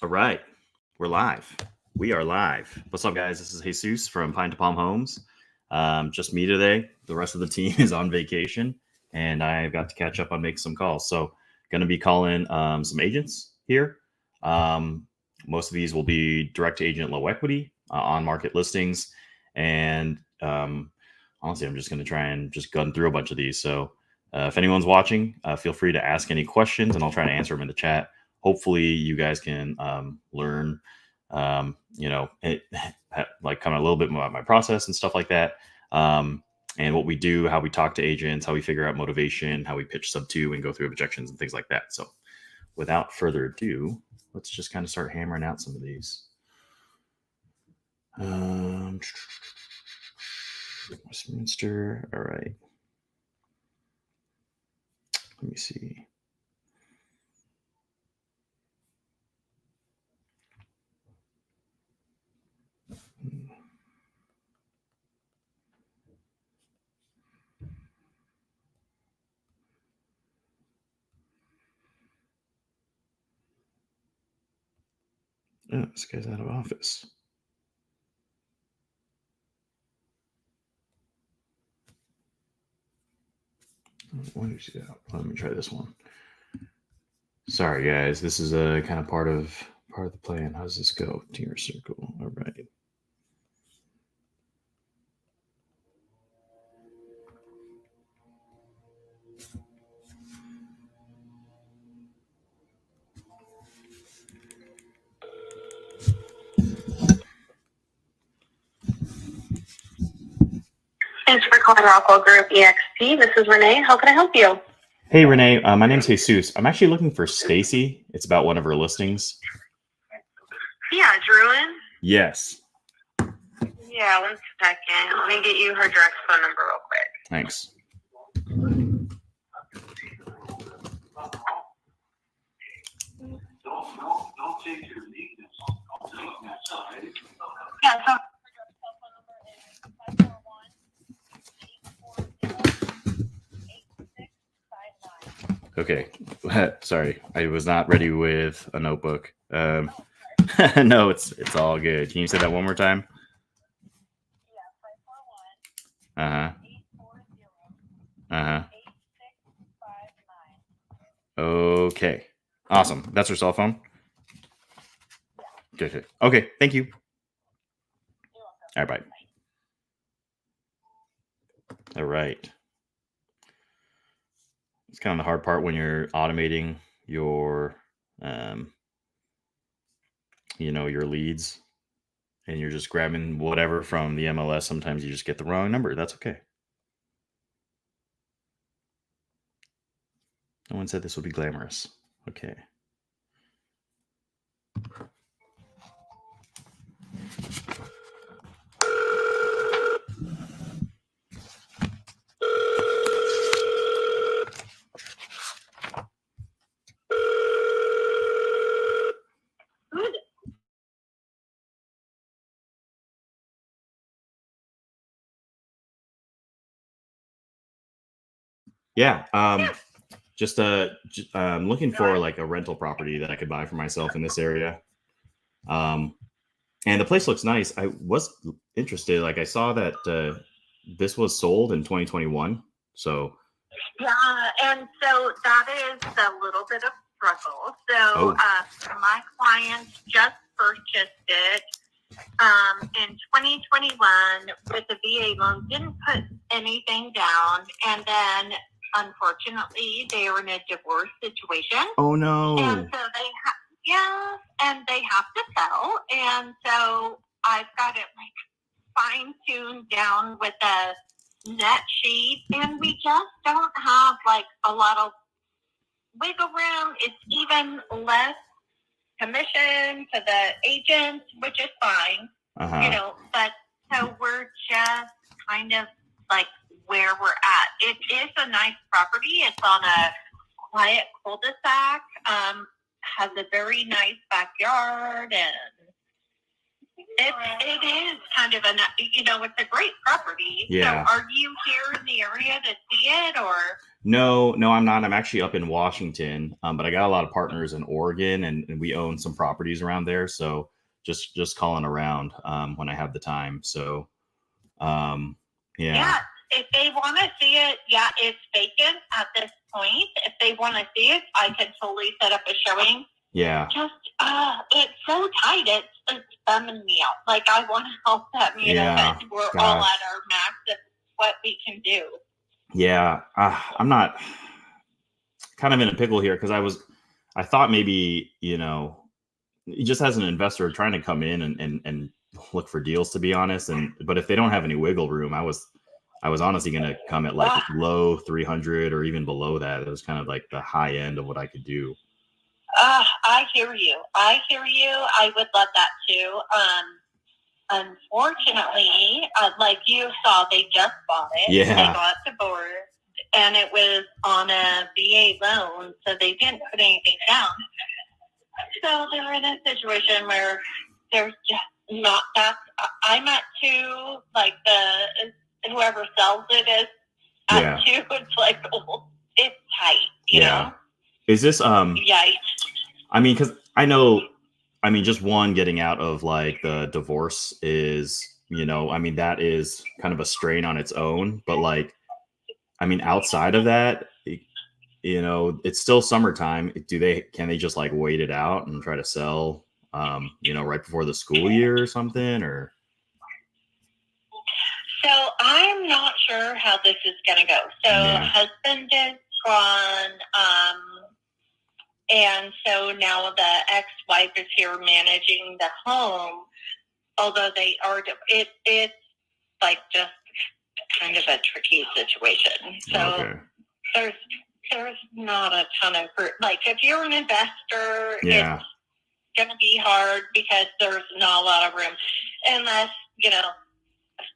All right, we're live. We are live. What's up, guys? This is Jesus from Pine to Palm Homes. Just me today. The rest of the team is on vacation, and I've got to catch up on making some calls. So, going to be calling some agents here. Most of these will be direct agent, low equity, on market listings, and honestly, I'm just going to try and just gun through a bunch of these. So, if anyone's watching, feel free to ask any questions, and I'll try to answer them in the chat. Hopefully you guys can learn, like kind of a little bit more about my process and stuff like that. And what we do, how we talk to agents, how we figure out motivation, how we pitch sub 2 and go through objections and things like that. So without further ado, let's just kind of start hammering out some of these. Westminster. All right. Let me see. Oh, this guy's out of office. Let me try this one. Sorry, guys. This is a kind of part of the plan. How does this go? Tier circle. All right. Thanks for calling Rockwell Group EXP. This is Renee. How can I help you? Hey, Renee. My name's Jesus. I'm actually looking for Stacy. It's about one of her listings. Yeah, Druin? Yes. Yeah, 1 second. Let me get you her direct phone number real quick. Thanks. Yeah, so Okay. Sorry. I was not ready with a notebook. No, it's all good. Can you say that one more time? Uh-huh. Uh-huh. Okay. Awesome. That's her cell phone? Good. Okay. Thank you. All right. Bye. All right. It's kind of the hard part when you're automating your, your leads and you're just grabbing whatever from the MLS. Sometimes you just get the wrong number. That's okay. No one said this would be glamorous. Okay. Yeah. Just looking for like a rental property that I could buy for myself in this area. And the place looks nice. I was interested. Like I saw that this was sold in 2021. So yeah, and so that is a little bit of struggle. So my client just purchased it in 2021 with a VA loan, didn't put anything down, and then unfortunately they were in a divorce situation. Oh no. And so they have to sell, and so I've got it like fine-tuned down with a net sheet, and we just don't have like a lot of wiggle room. It's even less commission to the agent, which is fine. But so we're just kind of like where we're at. It is a nice property. It's on a quiet cul-de-sac, has a very nice backyard, It is kind of it's a great property. Yeah. So are you here in the area to see it, or? No, I'm not. I'm actually up in Washington, but I got a lot of partners in Oregon, and we own some properties around there. So just calling around when I have the time. So Yeah, if they want to see it, it's vacant at this point. If they want to see it, I could totally set up a showing. Yeah. Just, it's so tight. It's bumming me out. Like, I want to help them, but we're all at our max of what we can do. Yeah. I'm not kind of in a pickle here because I thought maybe, just as an investor trying to come in and look for deals, to be honest. But if they don't have any wiggle room, I was honestly going to come at like low 300 or even below that. It was kind of like the high end of what I could do. I hear you. I would love that too. Unfortunately, like you saw, they just bought it. Yeah. They got divorced, and it was on a VA loan, so they didn't put anything down. So they're in a situation where there's just not that. I'm at 2, like whoever sells it is at 2. It's like, it's tight, you know? Is this, yikes. I mean, because I know, just one, getting out of like the divorce is, that is kind of a strain on its own. But like, outside of that, it's still summertime. Can they just like wait it out and try to sell, right before the school year or something, or? So I'm not sure how this is going to go. So husband is gone, and so now the ex-wife is here managing the home, although they are, it's like just kind of a tricky situation. So there's not a ton of, like, if you're an investor, it's going to be hard because there's not a lot of room, unless,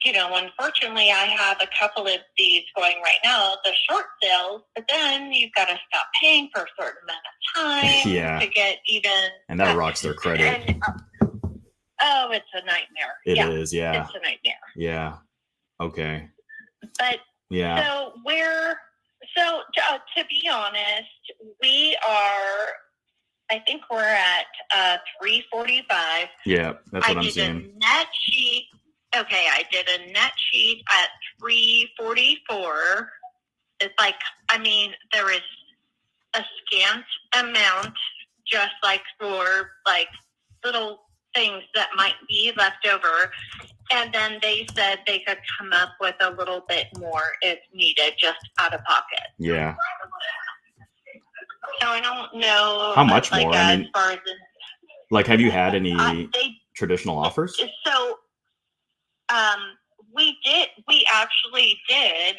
unfortunately, I have a couple of these going right now, the short sales, but then you've got to stop paying for a certain amount of time to get even. And that rocks their credit. And, it's a nightmare. It is, yeah. It's a nightmare. Yeah. Okay. But, to be honest, we are, I think we're at 345. Yeah, that's what I'm seeing. I did a net sheet. Okay, I did a net sheet at 344. It's like, there is a scant amount just like for like little things that might be left over. And then they said they could come up with a little bit more if needed, just out of pocket. Yeah. So I don't know how much more. As far as like, have you had any traditional offers? So, we actually did,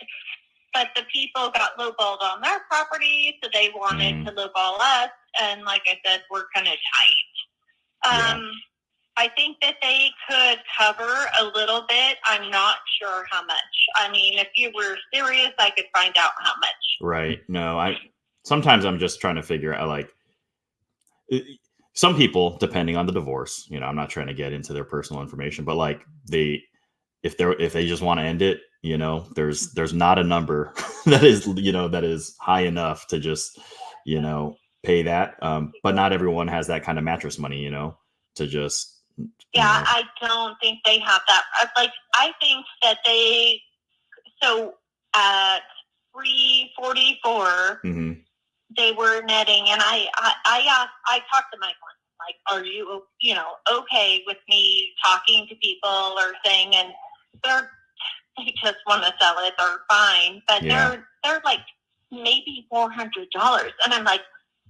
but the people got lowballed on their property, so they wanted to lowball us, and like I said, we're kind of tight. I think that they could cover a little bit. I'm not sure how much. If you were serious, I could find out how much. Right. No, sometimes I'm just trying to figure out, like, some people, depending on the divorce, I'm not trying to get into their personal information, but like if they just want to end it, there's not a number that is high enough to just, pay that. But not everyone has that kind of mattress money, to just. I don't think they have that. I think that so at 344, they were netting, and I talked to my clients, like, are you, okay with me talking to people or saying, and they just want to sell it, they're fine, but they're like maybe $400, and I'm like,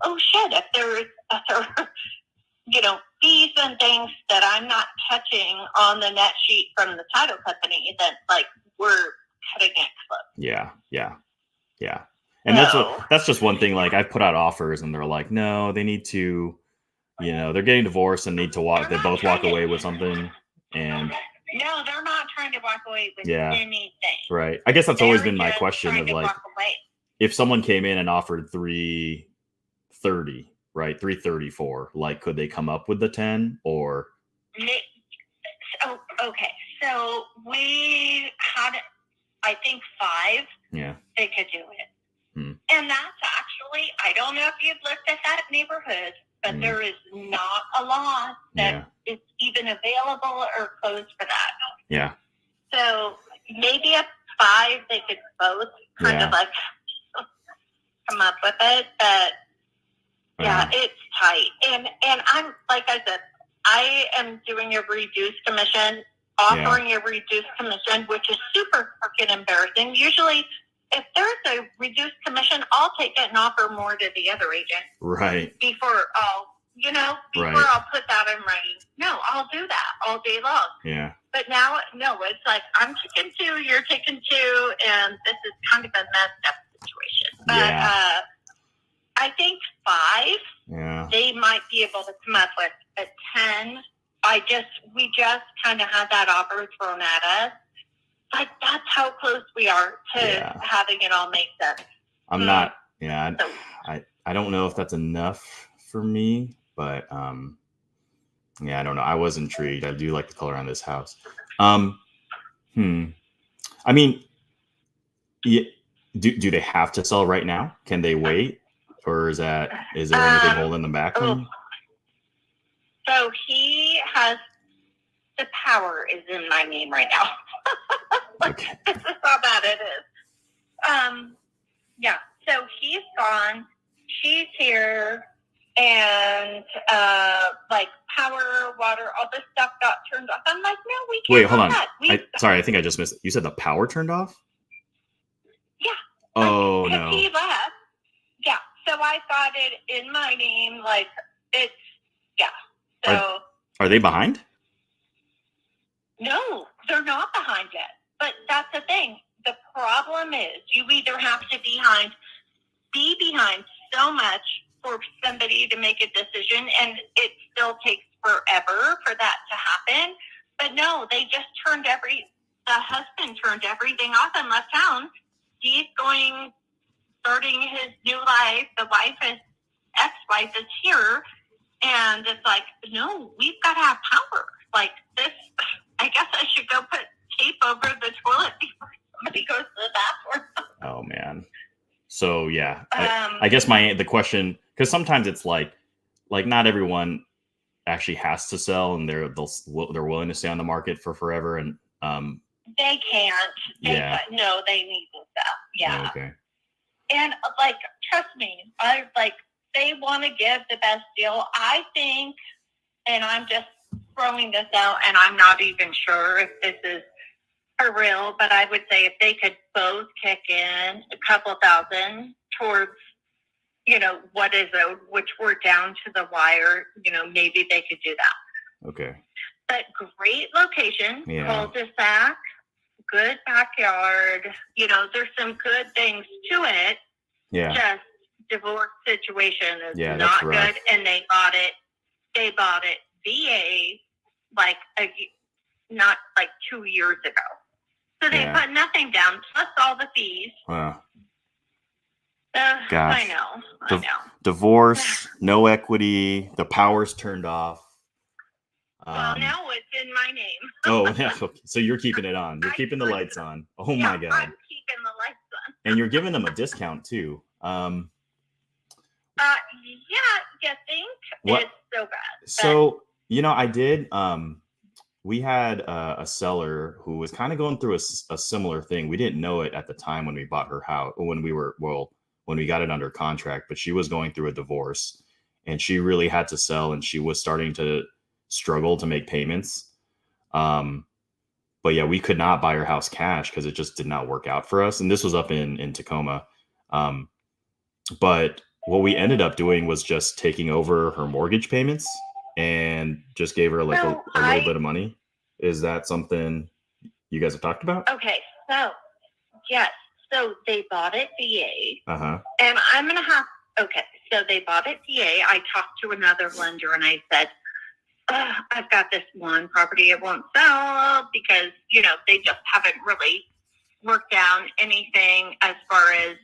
oh shit, if there's fees and things that I'm not touching on the net sheet from the title company, then like we're cutting it close. Yeah. And that's just one thing. Like, I've put out offers and they're like, no, they need to, they're getting divorced and need to walk. They both walk away with something. And no, they're not trying to walk away with anything. Right. I guess that's always been my question of like, if someone came in and offered 330, right, 334, like, could they come up with the 10 or? we had, I think 5. Yeah. They could do it. Hmm. And that's actually, I don't know if you've looked at that neighborhood, but there is not a lot that is even available or closed for that. Yeah. So maybe at 5, they could both kind of like come up with it, but yeah, it's tight. And I'm, like I said, I am doing a reduced commission, offering a reduced commission, which is super freaking embarrassing. Usually, if there's a reduced commission, I'll take it and offer more to the other agent. Right. Before I'll put that in writing. No, I'll do that all day long. Yeah. But now, no, it's like, I'm taking 2, you're taking 2, and this is kind of a messed up situation. But I think 5, they might be able to come up with. At 10, we just kind of had that offer thrown at us. Like, that's how close we are to having it all make sense. I'm not, I don't know if that's enough for me, but I don't know. I was intrigued. I do like the color on this house. I mean, do they have to sell right now? Can they wait? Or is there anything holding them back? So he has, the power is in my name right now. Okay. This is how bad it is. So he's gone. She's here. And like power, water, all this stuff got turned off. I'm like, no, we can't. Wait, hold on. Sorry, I think I just missed it. You said the power turned off? Yeah. Oh, no. He left. Yeah. So I got it in my name. Like, it's, So. Are they behind? No, they're not behind yet. But that's the thing. The problem is you either have to be behind so much for somebody to make a decision, and it still takes forever for that to happen. But no, they just the husband turned everything off and left town. He's starting his new life. The ex-wife is here. And it's like, no, we've got to have power. Like this, I guess I should go put tape over the toilet before somebody goes to the bathroom. Oh, man. So, I guess the question, because sometimes it's like not everyone actually has to sell, and they're willing to stay on the market for forever. And they can't. No, they need to sell. Yeah. Oh, okay. And trust me, they want to give the best deal. I think, and I'm just throwing this out, and I'm not even sure if this is for real, but I would say if they could both kick in a couple thousand towards, what is it, which we're down to the wire, maybe they could do that. Okay. But great location, cul-de-sac, good backyard, there's some good things to it. Yeah. Just divorce situation is not good, and they bought it VA not 2 years ago. So they put nothing down plus all the fees. Wow. Gosh. I know. Divorce, no equity, the power's turned off. Well, now it's in my name. Oh, yeah. Okay. So you're keeping it on. You're keeping the lights on. Oh, my God. I'm keeping the lights on. And you're giving them a discount, too. You think? What? It's so bad. So, I did, we had a seller who was kind of going through a similar thing. We didn't know it at the time when we bought her house, when we got it under contract, but she was going through a divorce, and she really had to sell, and she was starting to struggle to make payments. But yeah, we could not buy her house cash because it just did not work out for us. And this was up in Tacoma. But what we ended up doing was just taking over her mortgage payments and just gave her a little bit of money. Is that something you guys have talked about? Okay, so yes. So they bought it VA. Uh-huh. And I'm going to so they bought it VA. I talked to another lender and I said, I've got this one property it won't sell because, they just haven't really worked down anything as far as,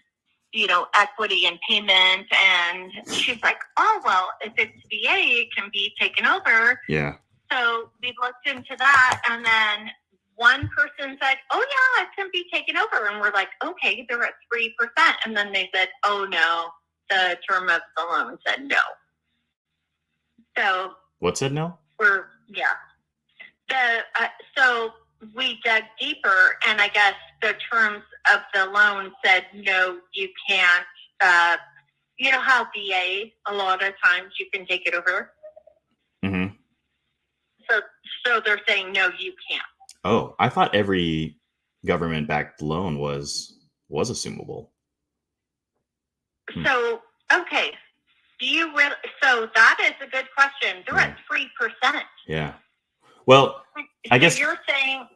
equity and payment. And she's like, oh, well, if it's VA, it can be taken over. Yeah. So we looked into that. And then one person said, oh yeah, it's going to be taken over. And we're like, okay, they're at 3%. And then they said, oh no, the term of the loan said no. So What said no? So we dug deeper, and I guess the terms of the loan said, no, you can't. You know how VA, a lot of times you can take it over? Mm-hmm. So they're saying, no, you can't. Oh, I thought every government-backed loan was assumable. So, okay. Do you really? So that is a good question. They're at 3%. Yeah. Well, I guess you're saying.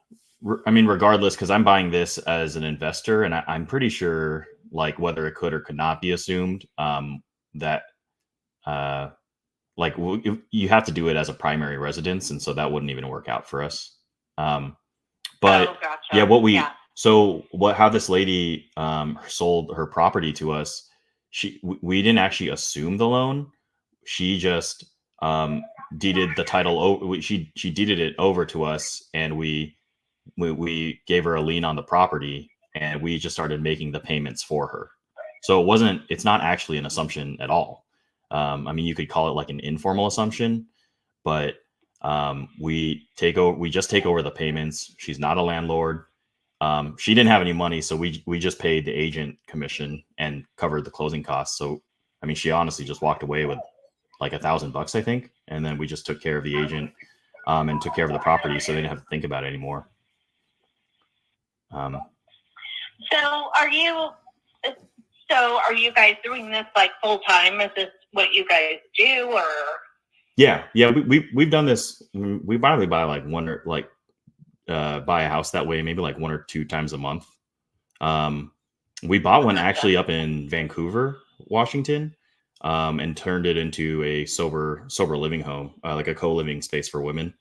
I mean, regardless, because I'm buying this as an investor, and I'm pretty sure, like, whether it could or could not be assumed, that, like, you have to do it as a primary residence, and so that wouldn't even work out for us. But gotcha. yeah, how this lady sold her property to us, we didn't actually assume the loan. She just deeded the title over. She deeded it over to us, and we gave her a lien on the property, and we just started making the payments for her. So it's not actually an assumption at all. I mean, you could call it like an informal assumption, but we just take over the payments. She's not a landlord. She didn't have any money, so we just paid the agent commission and covered the closing costs. So, I mean, she honestly just walked away with like $1,000, I think, and then we just took care of the agent and took care of the property, so they didn't have to think about it anymore. So are you guys doing this like full time? Is this what you guys do, or? Yeah. We've done this. We probably buy like buy a house that way, maybe like 1 or 2 times a month. We bought one actually up in Vancouver, Washington, and turned it into a sober living home, like a co-living space for women.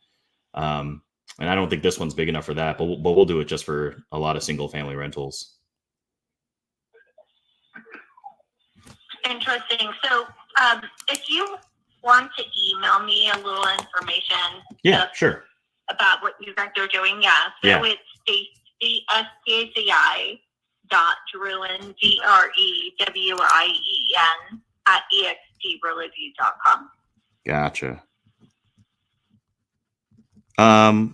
And I don't think this one's big enough for that, but we'll do it just for a lot of single family rentals. Interesting. So if you want to email me a little information. Yeah, sure. About what you guys are doing. Yeah. So it's Staci.Druin, DREWIEN @expreview.com. Gotcha.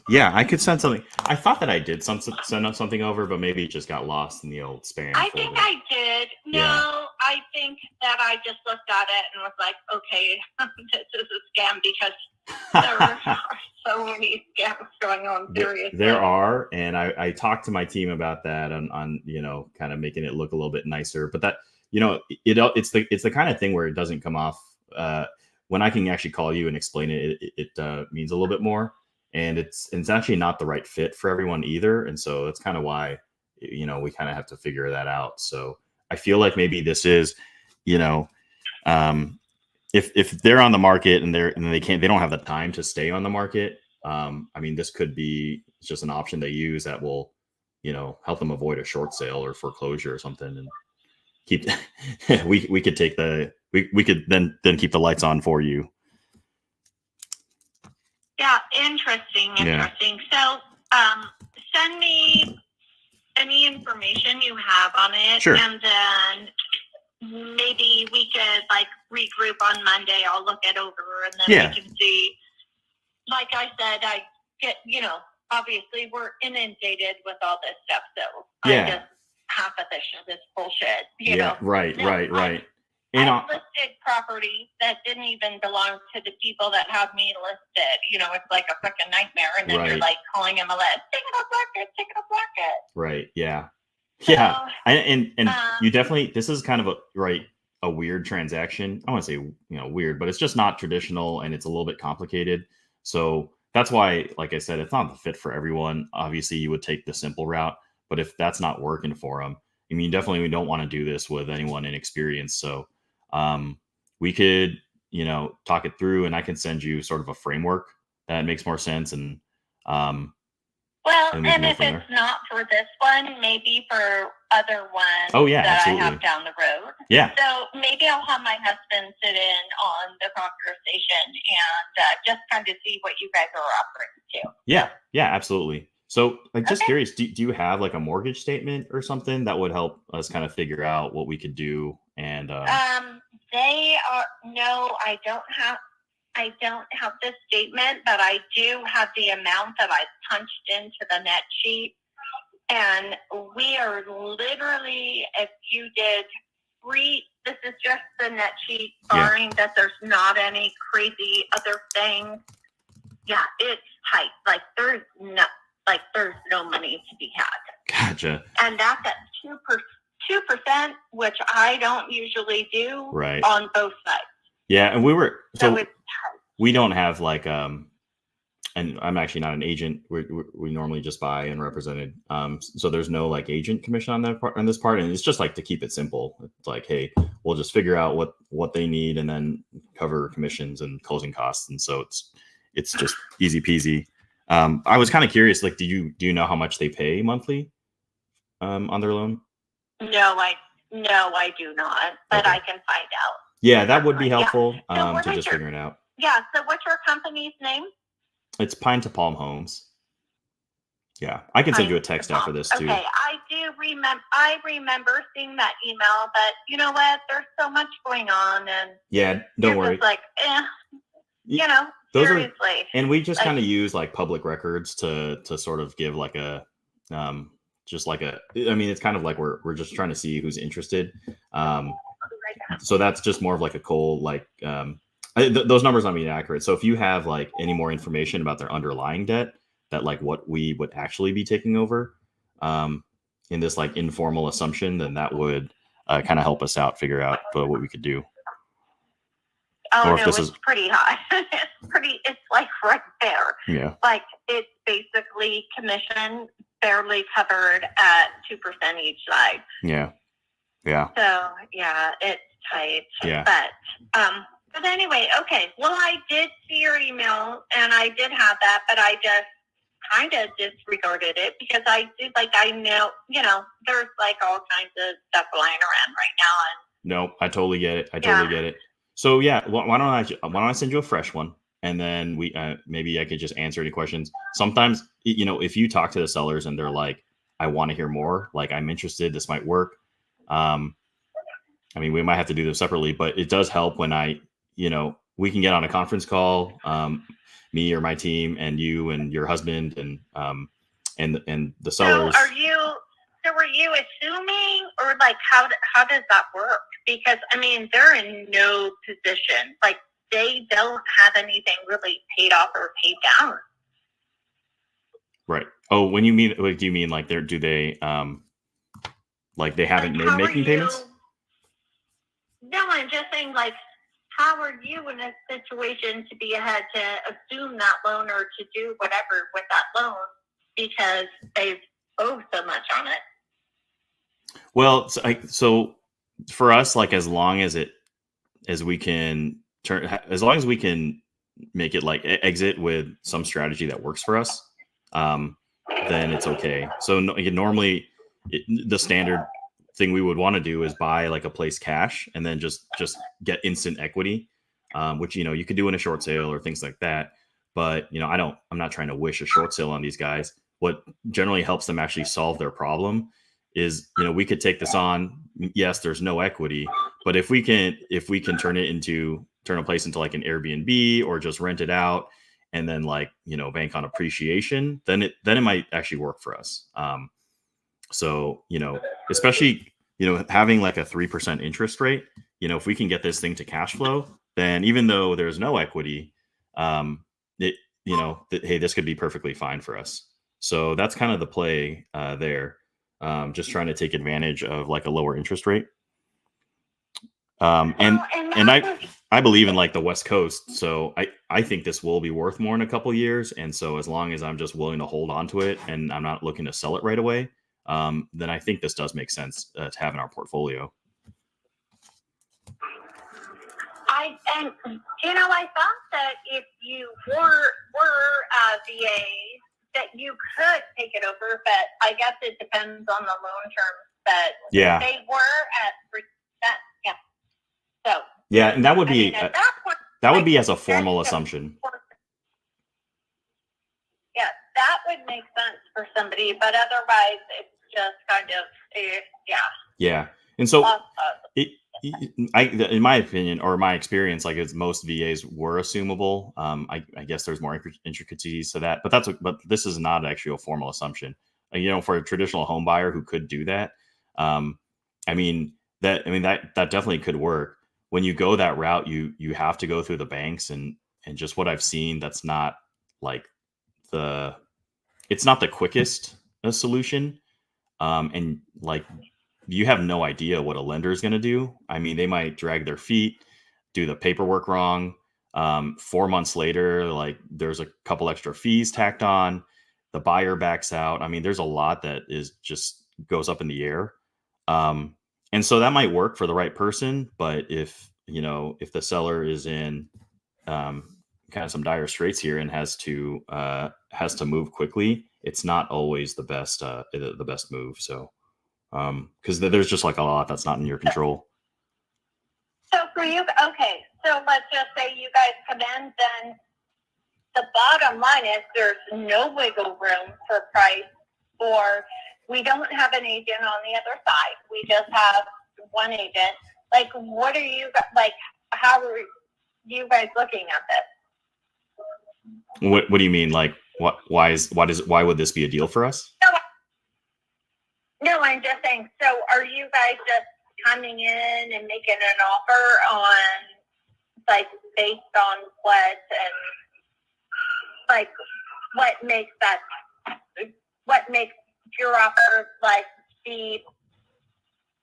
Yeah, I could send something. I thought that I did send something over, but maybe it just got lost in the old spam I folder. think I did. No, I think that I just looked at it and was like, okay, this is a scam, because there are so many scams going on. Seriously, there are, and I talked to my team about that on kind of making it look a little bit nicer. But that it's the kind of thing where it doesn't come off when I can actually call you and explain it. It means a little bit more. And it's actually not the right fit for everyone either. And so that's kind of why, we kind of have to figure that out. So I feel like maybe this is, if they're on the market and they don't have the time to stay on the market. I mean, this could be just an option they use that will, help them avoid a short sale or foreclosure or something, and keep, we could take we could then keep the lights on for you. Yeah, interesting. Yeah. So, send me any information you have on it, sure. And then maybe we could like regroup on Monday. I'll look it over, and then we can see. Like I said, I get, obviously we're inundated with all this stuff, so I just half of this shit is bullshit. You know? Right. I listed property that didn't even belong to the people that had me listed. It's like a freaking nightmare. And then you're like calling them a list. Take it off market. Right. Yeah. So, and you definitely, this is kind of a weird transaction. I want to say, weird, but it's just not traditional, and it's a little bit complicated. So that's why, like I said, it's not the fit for everyone. Obviously you would take the simple route, but if that's not working for them, I mean, definitely we don't want to do this with anyone inexperienced. So we could, talk it through, and I can send you sort of a framework that makes more sense. And and if it's not for this one, maybe for other ones that absolutely. I have down the road. Yeah. So maybe I'll have my husband sit in on the conversation and just kind of see what you guys are offering too. Yeah, absolutely. So, like, just Okay. curious, do you have like a mortgage statement or something that would help us kind of figure out what we could do? And They are no, I don't have the statement, but I do have the amount that I punched into the net sheet. And we are literally, if you did this is just the net sheet, barring that there's not any crazy other things. Yeah, it's tight. Like there's no money to be had. Gotcha. And that's at 2%, which I don't usually do on both sides. Yeah, and so it's tight. We don't have like and I'm actually not an agent. We normally just buy and represented. So there's no like agent commission on that part, on this part, and it's just like to keep it simple. It's like, hey, we'll just figure out what they need and then cover commissions and closing costs, and so it's just easy peasy. I was kind of curious, like, do you know how much they pay monthly on their loan? No, I do not, but I can find out. Yeah, that would be helpful to just figure it out. Yeah. So what's your company's name? It's Pine to Palm Homes. Yeah, I can send you a text after this too. Okay, I do remember. I remember seeing that email, but you know what? There's so much going on, and yeah, don't worry. Just like, seriously. And we just kind of use like public records to sort of give like a just like a. I mean, it's kind of like we're just trying to see who's interested. So that's just more of like a cold like. Those numbers aren't being accurate. So if you have like any more information about their underlying debt, that like what we would actually be taking over in this like informal assumption, then that would kind of help us out, figure out what we could do. Oh, no, it's pretty high. It's like right there. Yeah. Like it's basically commission barely covered at 2% each side. Yeah. Yeah. So yeah, it's tight. Yeah. But anyway, okay. Well, I did see your email and I did have that, but I just kind of disregarded it because I know, there's like all kinds of stuff flying around right now. No, I totally get it. Totally get it. So yeah, why don't I send you a fresh one, and then we maybe I could just answer any questions. Sometimes, if you talk to the sellers and they're like, I want to hear more, like I'm interested, this might work. I mean, we might have to do this separately, but it does help when we can get on a conference call, me or my team and you and your husband and the sellers. So were you assuming, or like how does that work? Because I mean, they're in no position, like they don't have anything really paid off or paid down. Right. Oh, when you mean, like, do you mean like do they like they haven't made making payments? No, I'm just saying, like, how are you in a situation to be ahead to assume that loan or to do whatever with that loan because they owe so much on it? Well, so for us, like as long as we can make it like exit with some strategy that works for us, then it's okay. So normally the standard thing we would want to do is buy like a place cash and then just get instant equity, which you could do in a short sale or things like that. But I'm not trying to wish a short sale on these guys. What generally helps them actually solve their problem is we could take this on. Yes, there's no equity, but if we can turn a place into like an Airbnb or just rent it out and then like bank on appreciation, then it might actually work for us. So, especially, having like a 3% interest rate, if we can get this thing to cash flow, then even though there's no equity, hey, this could be perfectly fine for us. So that's kind of the play there. Just trying to take advantage of like a lower interest rate. And I believe in like the West Coast. So I think this will be worth more in a couple of years. And so as long as I'm just willing to hold on to it and I'm not looking to sell it right away, then I think this does make sense to have in our portfolio. I thought that if you were a VA, that you could take it over, but I guess it depends on the loan terms. But they were at 3%. Yeah. So yeah, and that would be at that point, that would be as a formal assumption. Yeah, that would make sense for somebody, but otherwise it's just kind of, Yeah. And so in my opinion or my experience, like it's most VAs were assumable. I guess there's more intricacies to that, but this is not actually a formal assumption. For a traditional home buyer who could do that, that definitely could work. When you go that route, you have to go through the banks, and just what I've seen, that's not like it's not the quickest solution. And like, you have no idea what a lender is going to do. They might drag their feet, do the paperwork wrong. 4 months later, like there's a couple extra fees tacked on. The buyer backs out. There's a lot that is just goes up in the air. And so that might work for the right person, but if the seller is in kind of some dire straits here and has to move quickly, it's not always the best move. So because there's just like a lot that's not in your control. So for you, okay, so let's just say you guys come in, then the bottom line is there's no wiggle room for price, or we don't have an agent on the other side. We just have one agent. Like, what are you, like, how are you guys looking at this? What do you mean? Like, why would this be a deal for us? No, I'm just saying, so are you guys just coming in and making an offer on, like, based on what, and, like, what makes your offer, like, be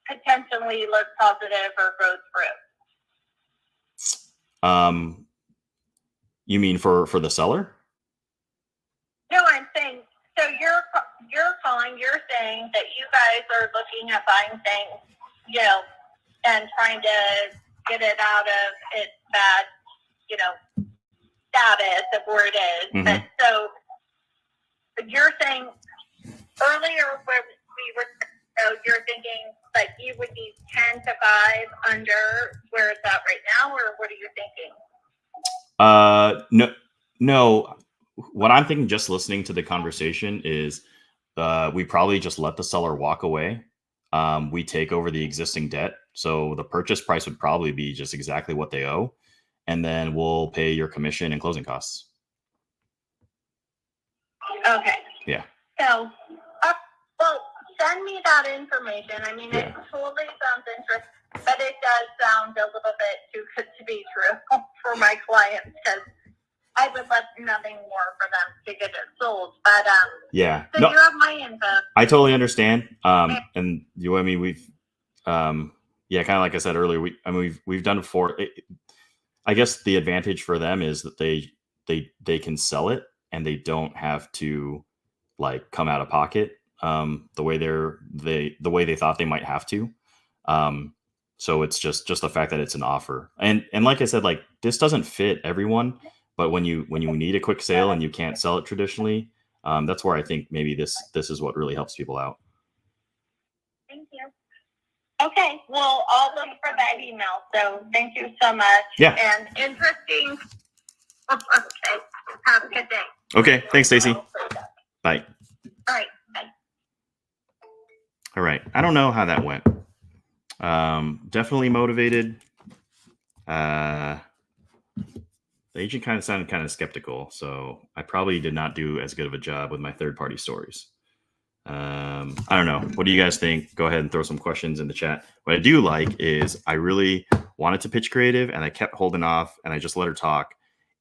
potentially look positive or go through? You mean for the seller? No, I'm saying, so you're saying that you guys are looking at buying things, and trying to get it out of its bad, status of where it is. Mm-hmm. And so you're saying earlier where we were, so you're thinking like you would be 10 to 5 under where it's at right now, or what are you thinking? No. What I'm thinking, just listening to the conversation, is we probably just let the seller walk away. We take over the existing debt. So the purchase price would probably be just exactly what they owe. And then we'll pay your commission and closing costs. Okay. Yeah. So, well, send me that information. Yeah. It totally sounds interesting, but it does sound a little bit too good to be true for my clients, because I would love nothing more for them to get it sold. But yeah. So you have my info. I totally understand. And we've kind of like I said earlier, we've done it for. I guess the advantage for them is that they can sell it and they don't have to like come out of pocket the way they thought they might have to. So it's just the fact that it's an offer, and like I said, like, this doesn't fit everyone, but when you need a quick sale and you can't sell it traditionally, that's where I think maybe this is what really helps people out. Thank you. Okay, well, I'll look for that email. So thank you so much. Yeah. And interesting. Okay. Have a good day. Okay. Thanks, Stacy. Bye. All right. Bye. All right. I don't know how that went. Definitely motivated. The agent kind of sounded kind of skeptical, so I probably did not do as good of a job with my third-party stories. I don't know. What do you guys think? Go ahead and throw some questions in the chat. What I do like is I really wanted to pitch creative, and I kept holding off, and I just let her talk.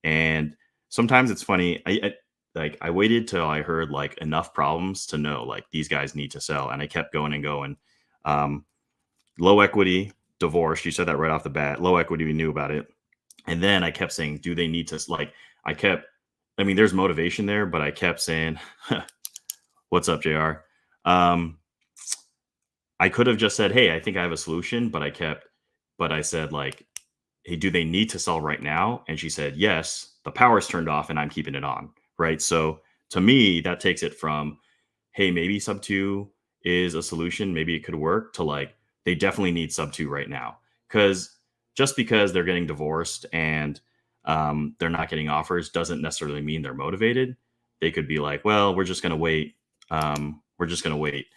And sometimes it's funny. I waited till I heard like enough problems to know like these guys need to sell, and I kept going and going. Low equity, divorce. You said that right off the bat. Low equity, we knew about it. And then I kept saying, do they need to, like, there's motivation there, but I kept saying, what's up, JR? I could have just said, hey, I think I have a solution, but I said, like, hey, do they need to sell right now? And she said, yes, the power's turned off and I'm keeping it on. Right. So to me, that takes it from, hey, maybe sub 2 is a solution. Maybe it could work, to like, they definitely need sub 2 right now. Because just because they're getting divorced and they're not getting offers doesn't necessarily mean they're motivated. they could be like, well, we're just going to wait. We're just going to wait,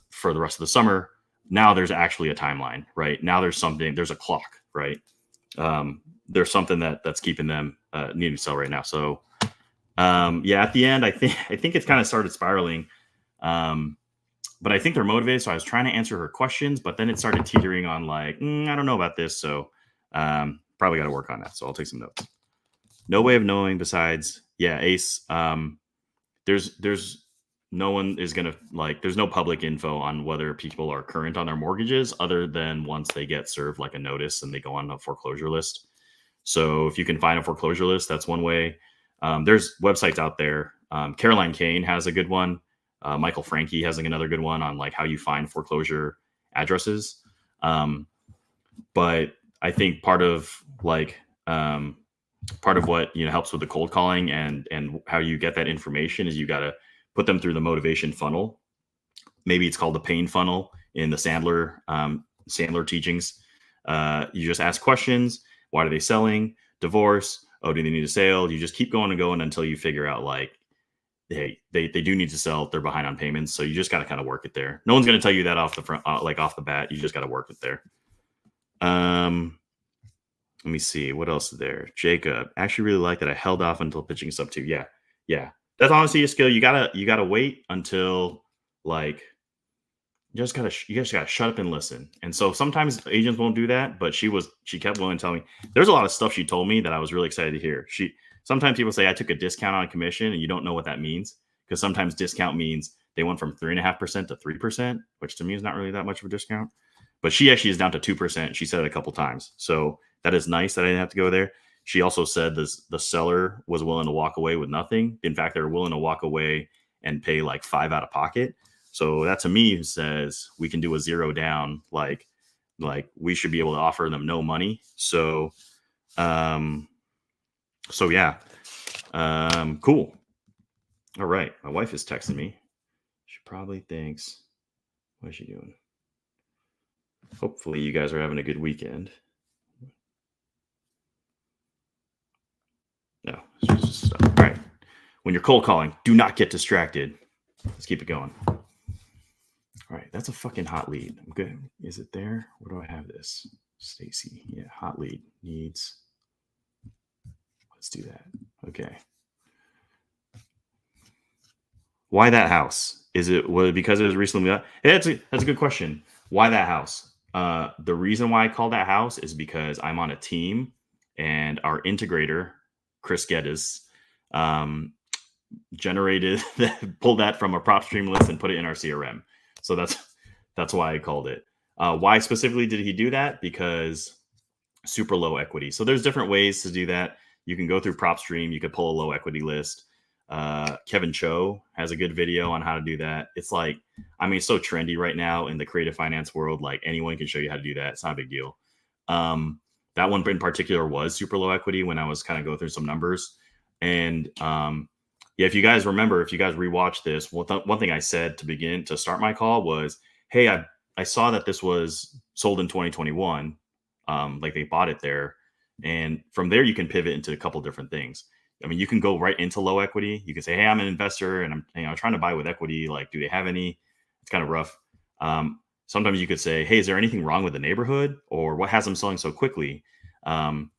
for the rest of the summer. Now there's actually a timeline, right? Now there's a clock, right? There's something that's keeping them needing to sell right now. So at the end, I think it's kind of started spiraling. But I think they're motivated. So I was trying to answer her questions, but then it started teetering on like, I don't know about this. So probably got to work on that. So I'll take some notes. No way of knowing besides, Ace. There's no one is going to there's no public info on whether people are current on their mortgages other than once they get served like a notice and they go on a foreclosure list. So if you can find a foreclosure list, that's one way. There's websites out there. Caroline Kane has a good one. Michael Franke has another good one on like how you find foreclosure addresses. But I think part of what helps with the cold calling and how you get that information is you got to put them through the motivation funnel. Maybe it's called the pain funnel in the Sandler teachings. You just ask questions. Why are they selling? Divorce. Oh, do they need a sale? You just keep going and going until you figure out like, hey, they do need to sell. They're behind on payments. So you just got to kind of work it there. No one's going to tell you that off the front, off the bat. You just got to work it there. Let me see what else is there. Jacob, actually really like that I held off until pitching sub 2. Yeah. That's honestly a skill. You gotta wait until like you just gotta shut up and listen. And so sometimes agents won't do that, but she kept willing to tell me. There's a lot of stuff she told me that I was really excited to hear. Sometimes people say I took a discount on commission, and you don't know what that means because sometimes discount means they went from 3.5% to 3%, which to me is not really that much of a discount. But she actually is down to 2%. She said it a couple times, so that is nice that I didn't have to go there. She also said the seller was willing to walk away with nothing. In fact, they were willing to walk away and pay like $5 out of pocket. So that to me says we can do a 0 down. Like we should be able to offer them no money. So, yeah. Cool. All right. My wife is texting me. She probably thinks, what is she doing? Hopefully you guys are having a good weekend. No, it's just stuff. All right. When you're cold calling, do not get distracted. Let's keep it going. All right. That's a fucking hot lead. I'm good. Is it there? Where do I have this? Stacy. Yeah. Hot lead needs. Let's do that. Okay. Why that house? Was it because it was recently? Yeah, that's a good question. Why that house? The reason why I call that house is because I'm on a team and our integrator, Chris Geddes, pulled that from a prop stream list and put it in our CRM. So that's why I called it. Why specifically did he do that? Because super low equity. So there's different ways to do that. You can go through prop stream. You could pull a low equity list. Kevin Cho has a good video on how to do that. It's like, it's so trendy right now in the creative finance world. Like anyone can show you how to do that. It's not a big deal. That one in particular was super low equity when I was kind of going through some numbers. And if you guys remember, if you guys rewatch this, one thing I said to start my call was, hey, I saw that this was sold in 2021. Like they bought it there. And from there, you can pivot into a couple different things. You can go right into low equity. You can say, hey, I'm an investor and I'm trying to buy with equity. Like, do they have any? It's kind of rough. Sometimes you could say, hey, is there anything wrong with the neighborhood or what has them selling so quickly? And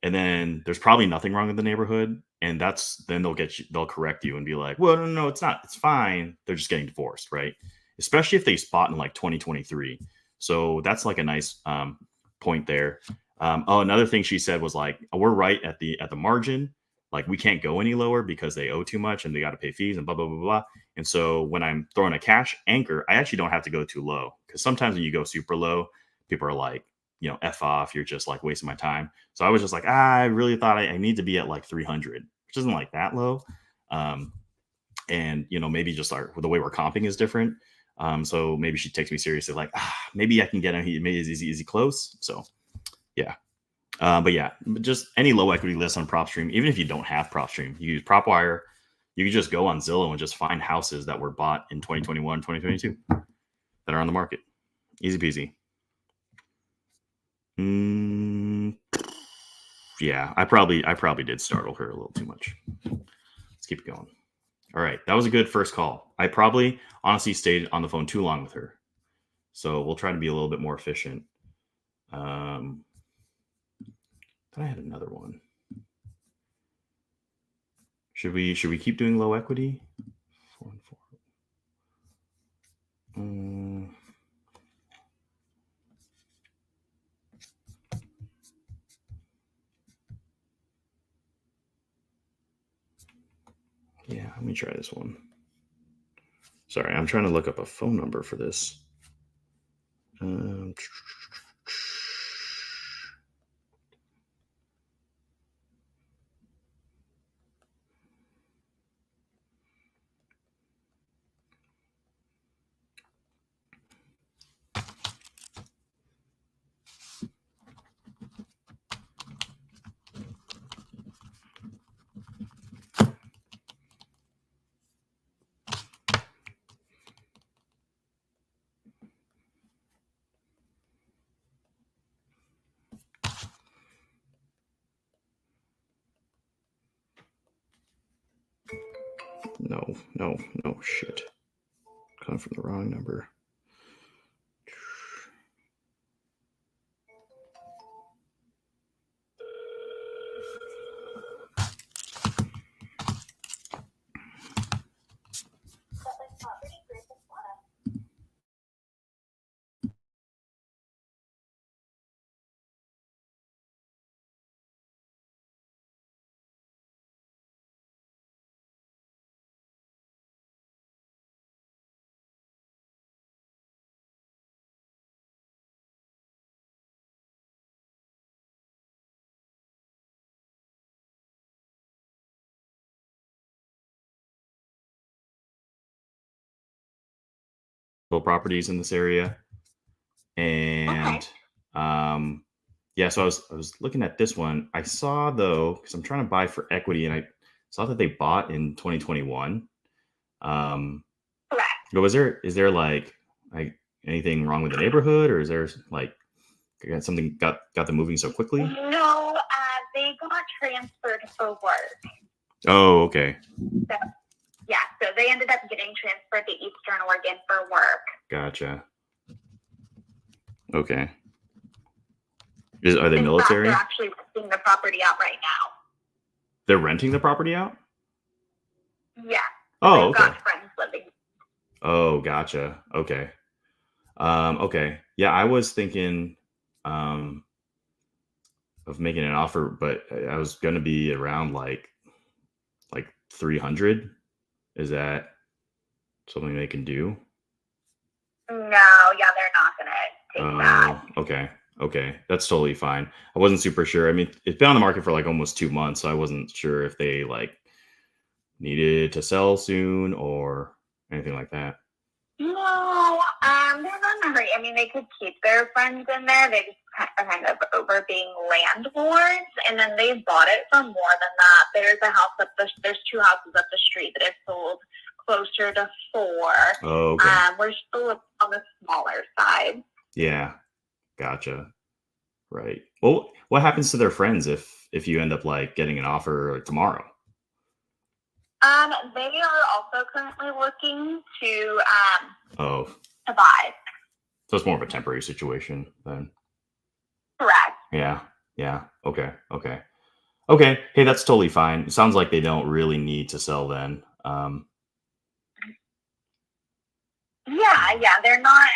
then there's probably nothing wrong with the neighborhood. And then they'll correct you and be like, well, no, it's not. It's fine. They're just getting divorced, right? Especially if they spot in like 2023. So that's like a nice point there. Another thing she said was like, we're right at the margin. Like we can't go any lower because they owe too much and they got to pay fees and blah, blah, blah, blah. And so when I'm throwing a cash anchor, I actually don't have to go too low because sometimes when you go super low, people are like, F off, you're just like wasting my time. So I was just like, I really thought I need to be at like 300, which isn't like that low. And, maybe just the way we're comping is different. So maybe she takes me seriously, like, maybe I can get him. Maybe is he close? So yeah. But just any low equity list on PropStream, even if you don't have PropStream, you use PropWire, you can just go on Zillow and just find houses that were bought in 2021, 2022 that are on the market. Easy peasy. Yeah, I probably did startle her a little too much. Let's keep it going. All right. That was a good first call. I probably honestly stayed on the phone too long with her. So we'll try to be a little bit more efficient. Then I had another one. Should we keep doing low equity? 4 and 4. Yeah, let me try this one. Sorry, I'm trying to look up a phone number for this. No, shit. Coming from the wrong number. Properties in this area, and yeah, so I was looking at this one. I saw though, because I'm trying to buy for equity, and I saw that they bought in 2021. Correct. But is there like anything wrong with the neighborhood, or is there like something got them moving so quickly? No, they got transferred for work. Oh, okay. So, yeah, so they ended up getting transferred to Eastern Oregon for work. Gotcha. Okay. Are they military? They're actually renting the property out right now. They're renting the property out? Yeah. Oh, They've okay. got friends living. Oh, gotcha. Okay. Okay. Yeah, I was thinking of making an offer, but I was going to be around like 300. Is that something they can do? No, yeah, they're not going to take that. Okay. That's totally fine. I wasn't super sure. I mean, it's been on the market for like almost 2 months, so I wasn't sure if they like needed to sell soon or anything like that. No, they're not in a hurry. I mean, they could keep their friends in there. They just kind of over being landlords, and then they bought it for more than that. There's there's 2 houses up the street that have sold closer to 4. Oh, okay. We're still on the smaller side. Yeah, gotcha. Right. Well, what happens to their friends if you end up like getting an offer tomorrow? They are also currently looking to Oh, to buy. so it's more of a temporary situation then. Correct. Yeah. Okay. Hey, that's totally fine. It sounds like they don't really need to sell then. Yeah, they're not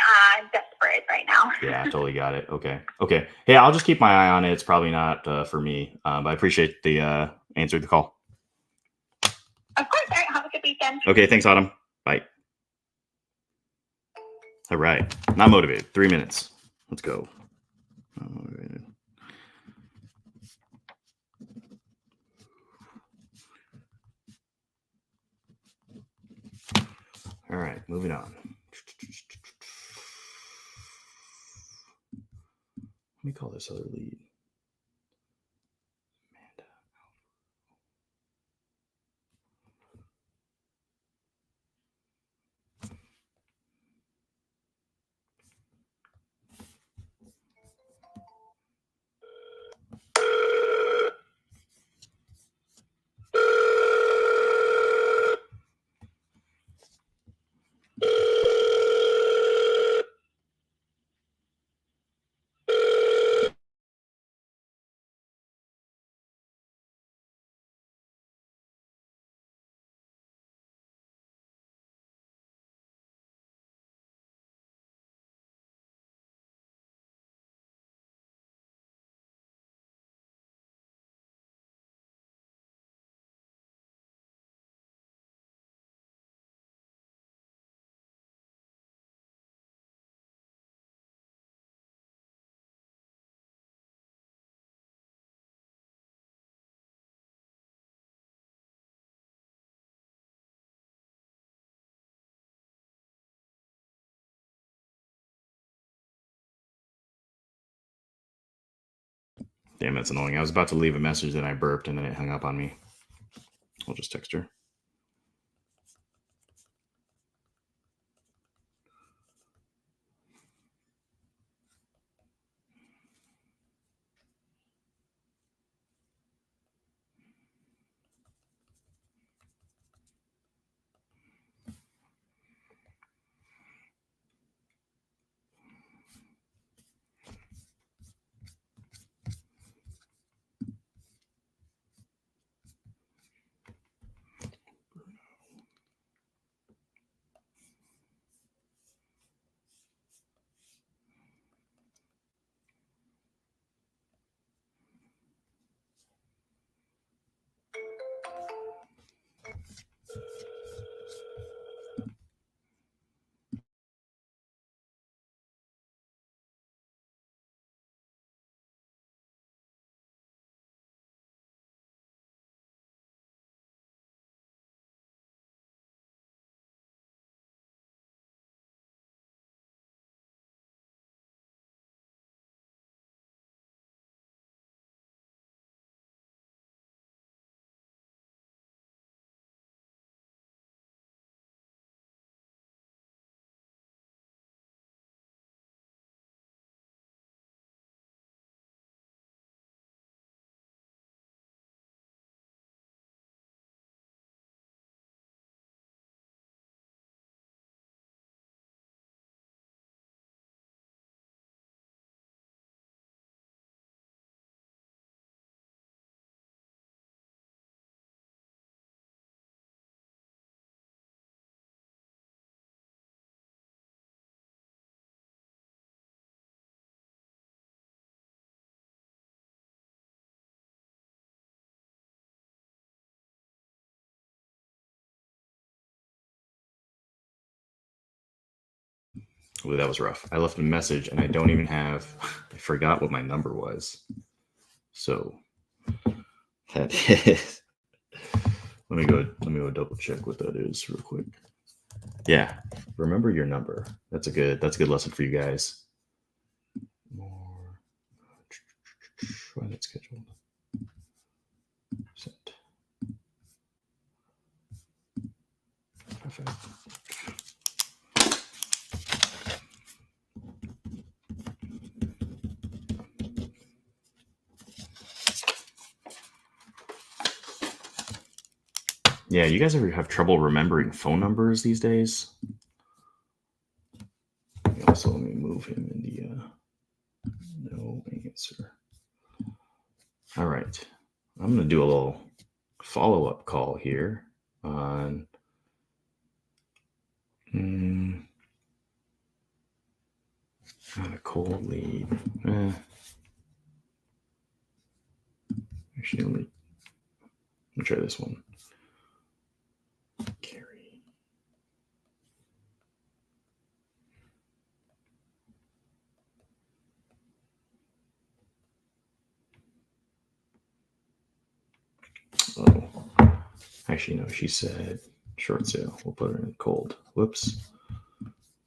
desperate right now. Yeah, totally got it. Okay. Hey, I'll just keep my eye on it. It's probably not for me, but I appreciate the answer to the call. Of course. All right. Have a good weekend. Okay. Thanks, Autumn. Bye. All right. Not motivated. 3 minutes. Let's go. Not motivated. All right. Moving on. Let me call this other lead. Damn, that's annoying. I was about to leave a message, then I burped, and then it hung up on me. I'll just text her. Ooh, that was rough. I left a message and I don't even have, I forgot what my number was. So that is, let me go double check what that is real quick. Yeah. Remember your number. That's a good lesson for you guys. More. Why is it scheduled? Sent. Perfect. Yeah, you guys ever have trouble remembering phone numbers these days? Also, let me move him in the no answer. All right. I'm going to do a little follow-up call here on not a cold lead. Actually, let me try this one. Carry. Oh, actually, no, she said short sale. We'll put her in cold. Whoops.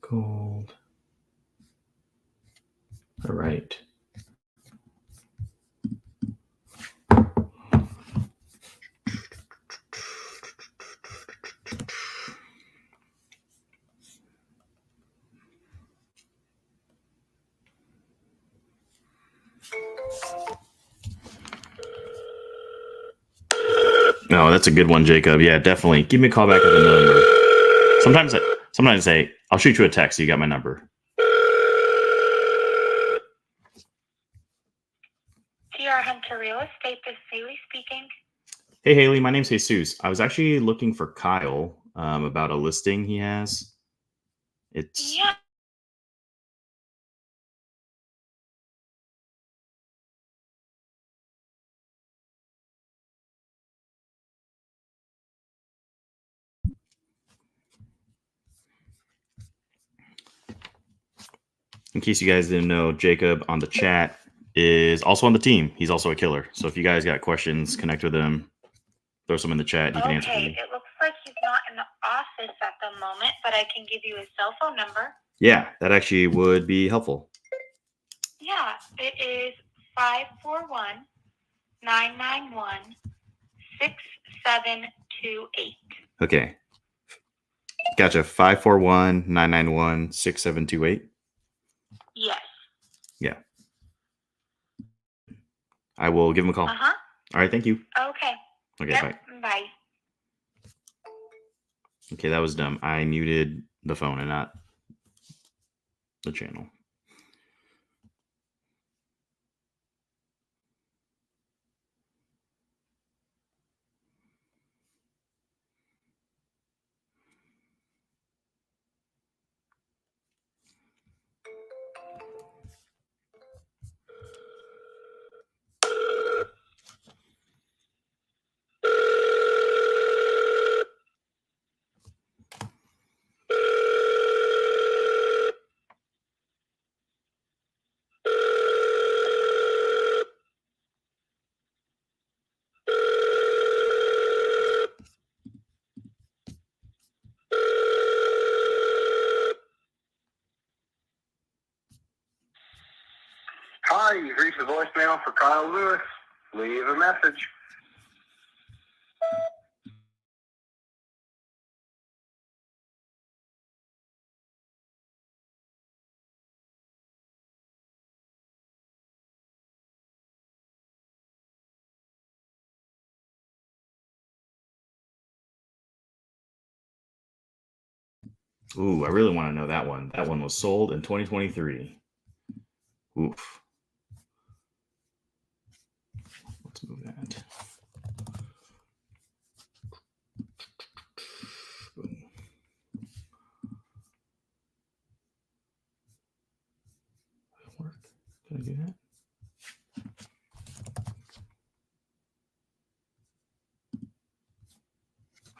Cold. All right. No, that's a good one, Jacob. Yeah, definitely. Give me a call back at the number. Sometimes I say, I'll shoot you a text so you got my number. TR Hunter Real Estate, this is Haley speaking. Hey, Haley, my name's Jesus. I was actually looking for Kyle about a listing he has. It's Yeah. In case you guys didn't know, Jacob on the chat is also on the team. He's also a killer. So if you guys got questions, connect with him. Throw some in the chat. He can answer for you. It looks like he's not in the office at the moment, but I can give you his cell phone number. Yeah, that actually would be helpful. Yeah, it is 541-991-6728. Okay. Gotcha. 541-991-6728. Yes. Yeah. I will give him a call. Uh-huh. All right. Thank you. Okay. Okay. Yep. Bye. Bye. Okay. That was dumb. I muted the phone and not the channel. Hi, you've reached the voicemail for Kyle Lewis. Leave a message. Ooh, I really want to know that one. That one was sold in 2023. Oof. Let's move that. Boom. Work. Did I do that?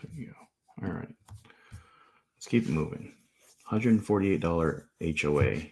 There you go. All right. Let's keep it moving. $148 HOA.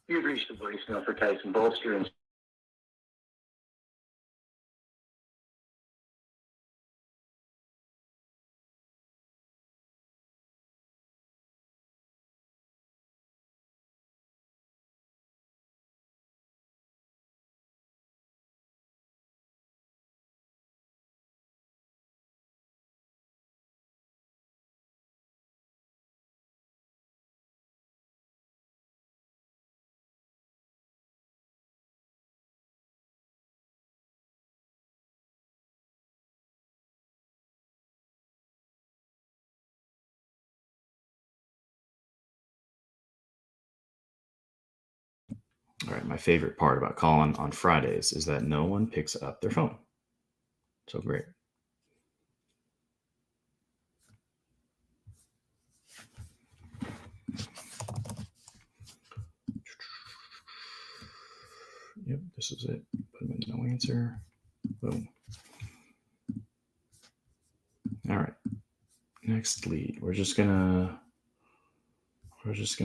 You've reached the voicemail for Tyson Bolster and All right, my favorite part about calling on Fridays is that no one picks up their phone. So great. Yep, this is it. Put them in no answer. Boom. All right. Next lead. We're just gonna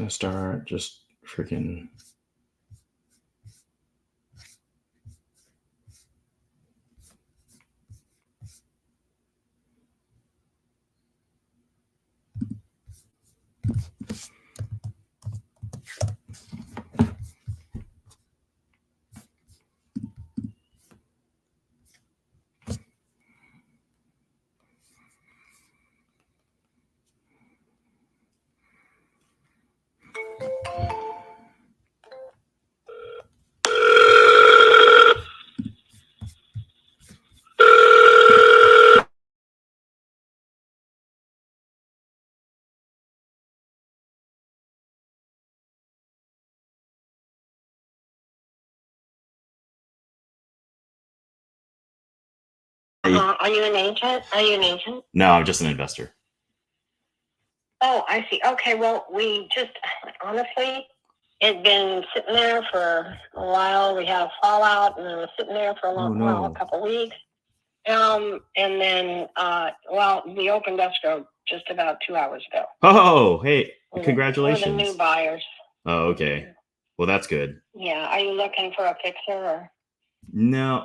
start just freaking. Are you an agent? No, I'm just an investor. Oh, I see. Okay, well, we just, honestly, it's been sitting there for a while. We had a fallout, and it was sitting there for a couple weeks. And then, we opened escrow just about 2 hours ago. Oh, hey, congratulations. For the new buyers. Oh, okay. Well, that's good. Yeah. Are you looking for a fixer? Or? No,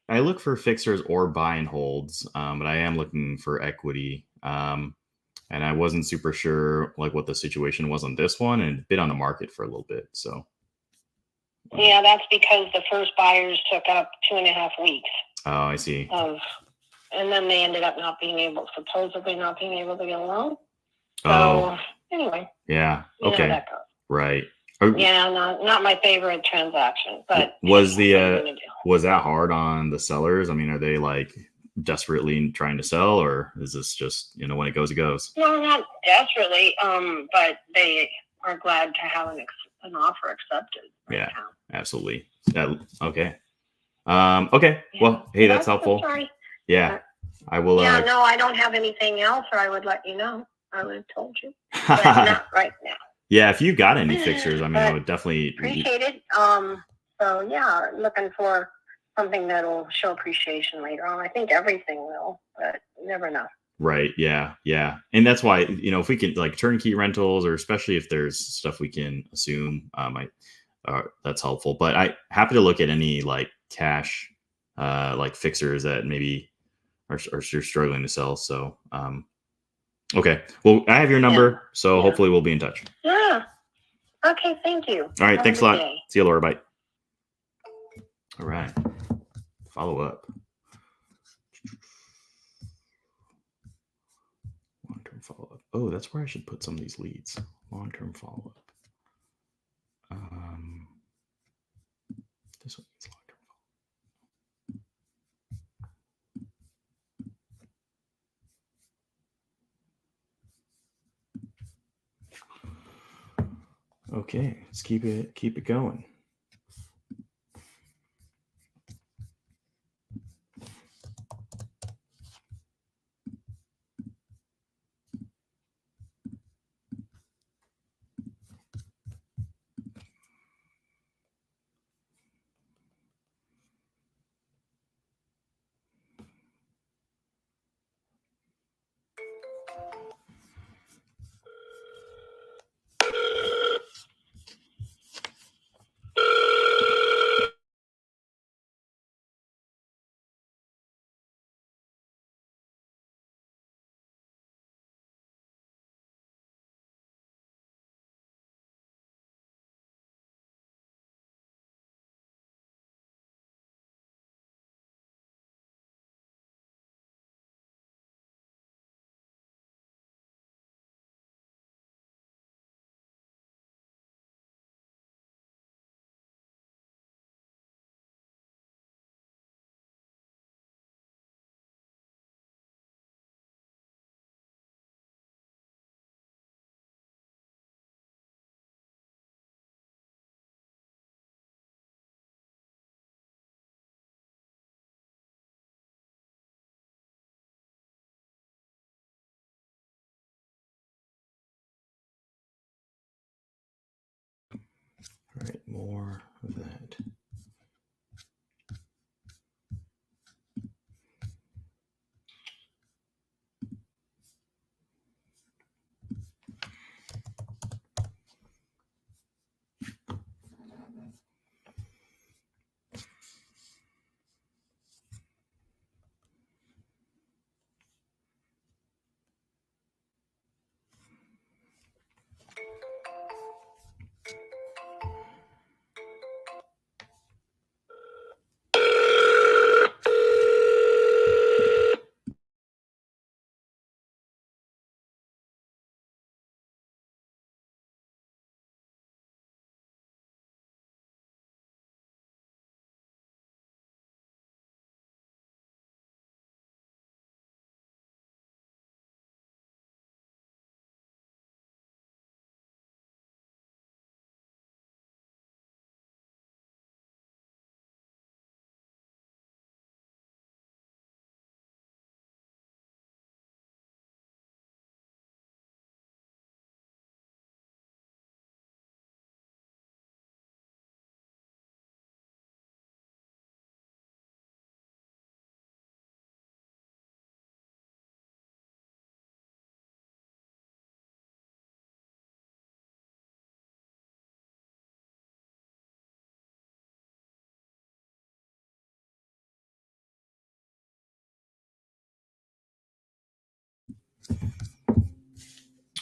I look for fixers or buy and holds, but I am looking for equity. And I wasn't super sure like what the situation was on this one, and it'd been on the market for a little bit. So yeah, that's because the first buyers took up 2.5 weeks. Oh, I see. And then they ended up supposedly not being able to get a loan. So anyway. Yeah. Okay. You know that goes. Right. Yeah, not my favorite transaction, but was that hard on the sellers? I mean, are they like desperately trying to sell, or is this just, when it goes, it goes? No, not desperately. But they are glad to have an offer accepted. Yeah, absolutely. Okay. Okay. Yeah. Well, hey, that's helpful. Sorry. Yeah, I will. Yeah, no, I don't have anything else, or I would let you know. I would have told you, but not right now. Yeah, if you got any fixtures, I mean, I would definitely appreciate it. So yeah, looking for something that'll show appreciation later on. I think everything will, but you never know. Right. Yeah. Yeah. And that's why, if we can like turnkey rentals, or especially if there's stuff we can assume, that's helpful. But I happy to look at any like cash, like fixers that maybe are struggling to sell. So, okay. Well, I have your number, so hopefully we'll be in touch. Yeah. Okay. Thank you. All right. Thanks a lot. See you, Laura. Bye. All right. Follow up. Long-term follow-up. Oh, that's where I should put some of these leads. Long-term follow-up. This one needs long-term follow-up. Okay, let's keep it going. right, more of that.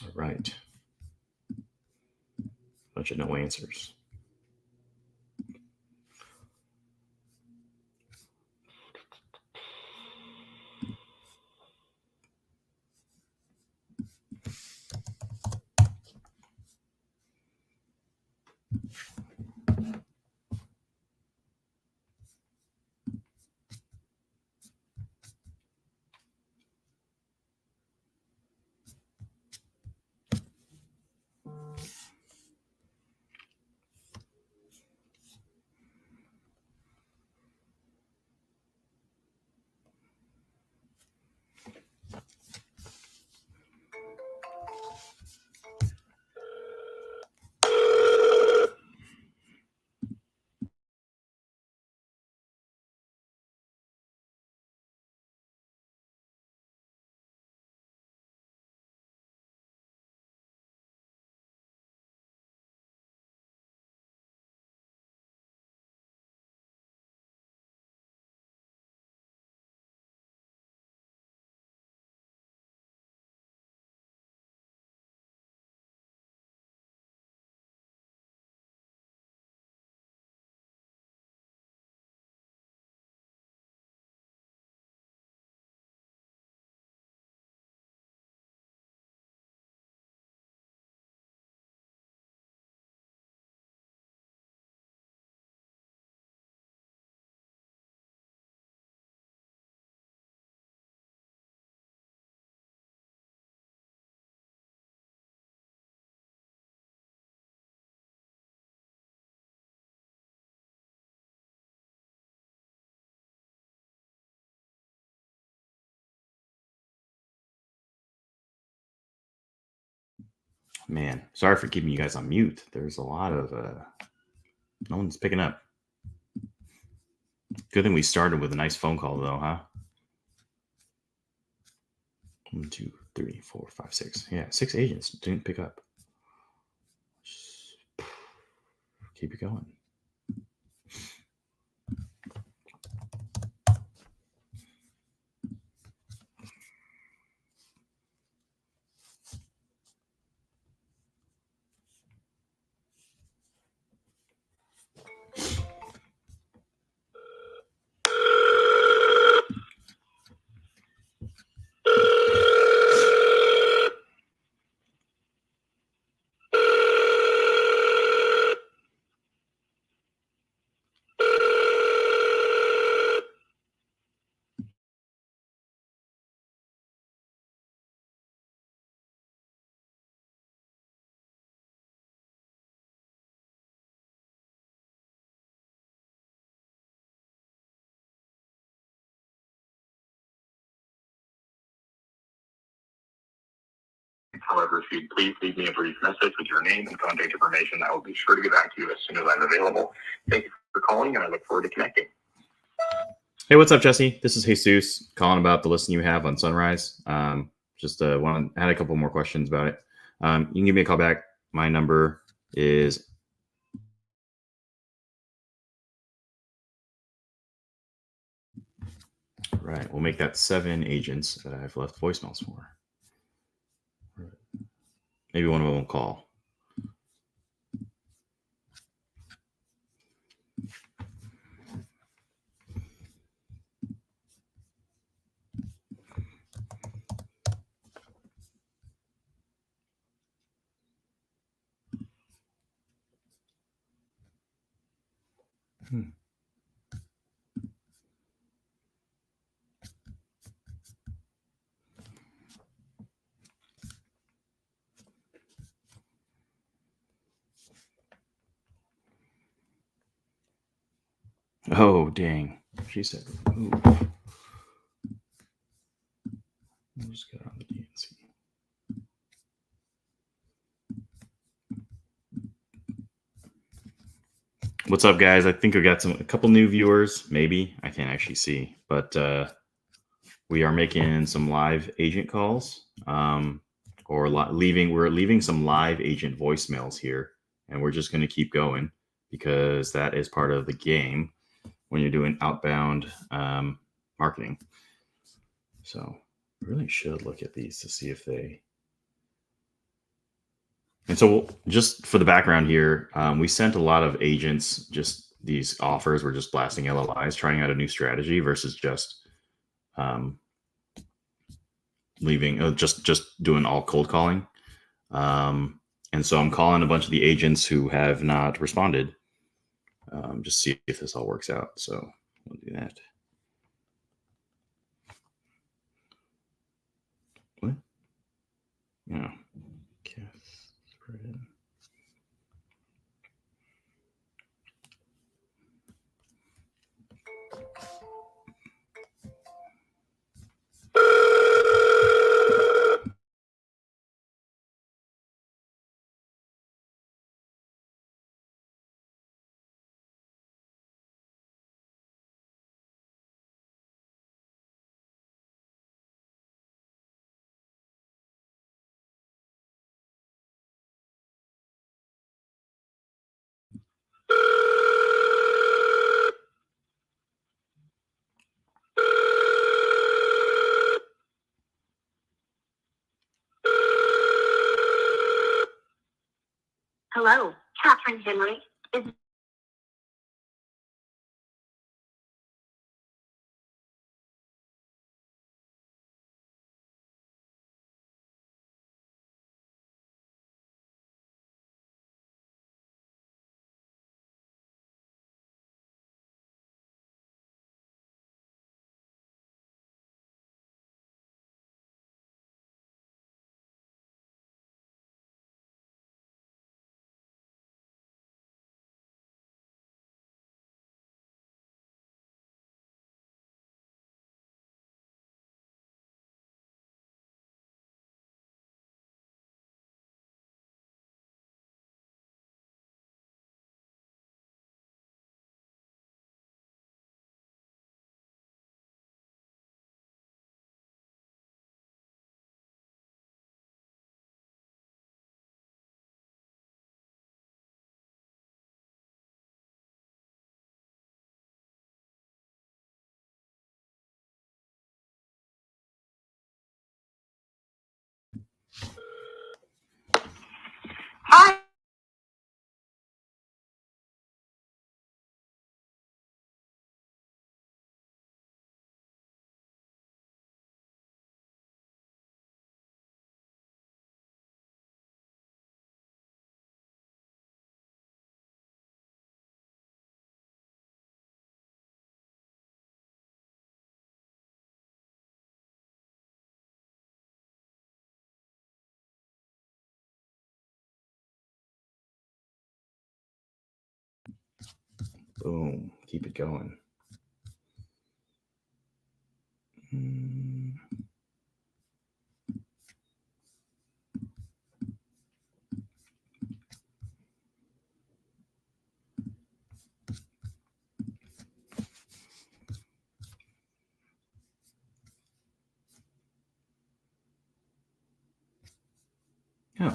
All right. Bunch of no answers. Man, sorry for keeping you guys on mute. There's a lot of no one's picking up. Good thing we started with a nice phone call though, huh? 1, 2, 3, 4, 5, 6. Yeah, 6 agents didn't pick up. Just keep it going. However, if you'd please leave me a brief message with your name and contact information, I will be sure to get back to you as soon as I'm available. Thank you for calling, and I look forward to connecting. Hey, what's up, Jesse? This is Jesus calling about the listing you have on Sunrise. Just had a couple more questions about it. You can give me a call back. My number is right. We'll make that 7 agents that I've left voicemails for. Maybe one of them will call. Oh, dang. She said, ooh. We'll just get on the DNC. What's up, guys? I think we got a couple new viewers, maybe. I can't actually see, but we are making some live agent calls, we're leaving some live agent voicemails here, and we're just going to keep going because that is part of the game when you're doing outbound marketing. So I really should look at these to see if they. And so just for the background here, we sent a lot of agents just these offers. We're just blasting LOIs, trying out a new strategy versus just leaving, just doing all cold calling. And so I'm calling a bunch of the agents who have not responded, just see if this all works out. So we'll do that. What? Yeah. Catherine. Hello, Catherine Henry. Hi. Boom. Keep it going.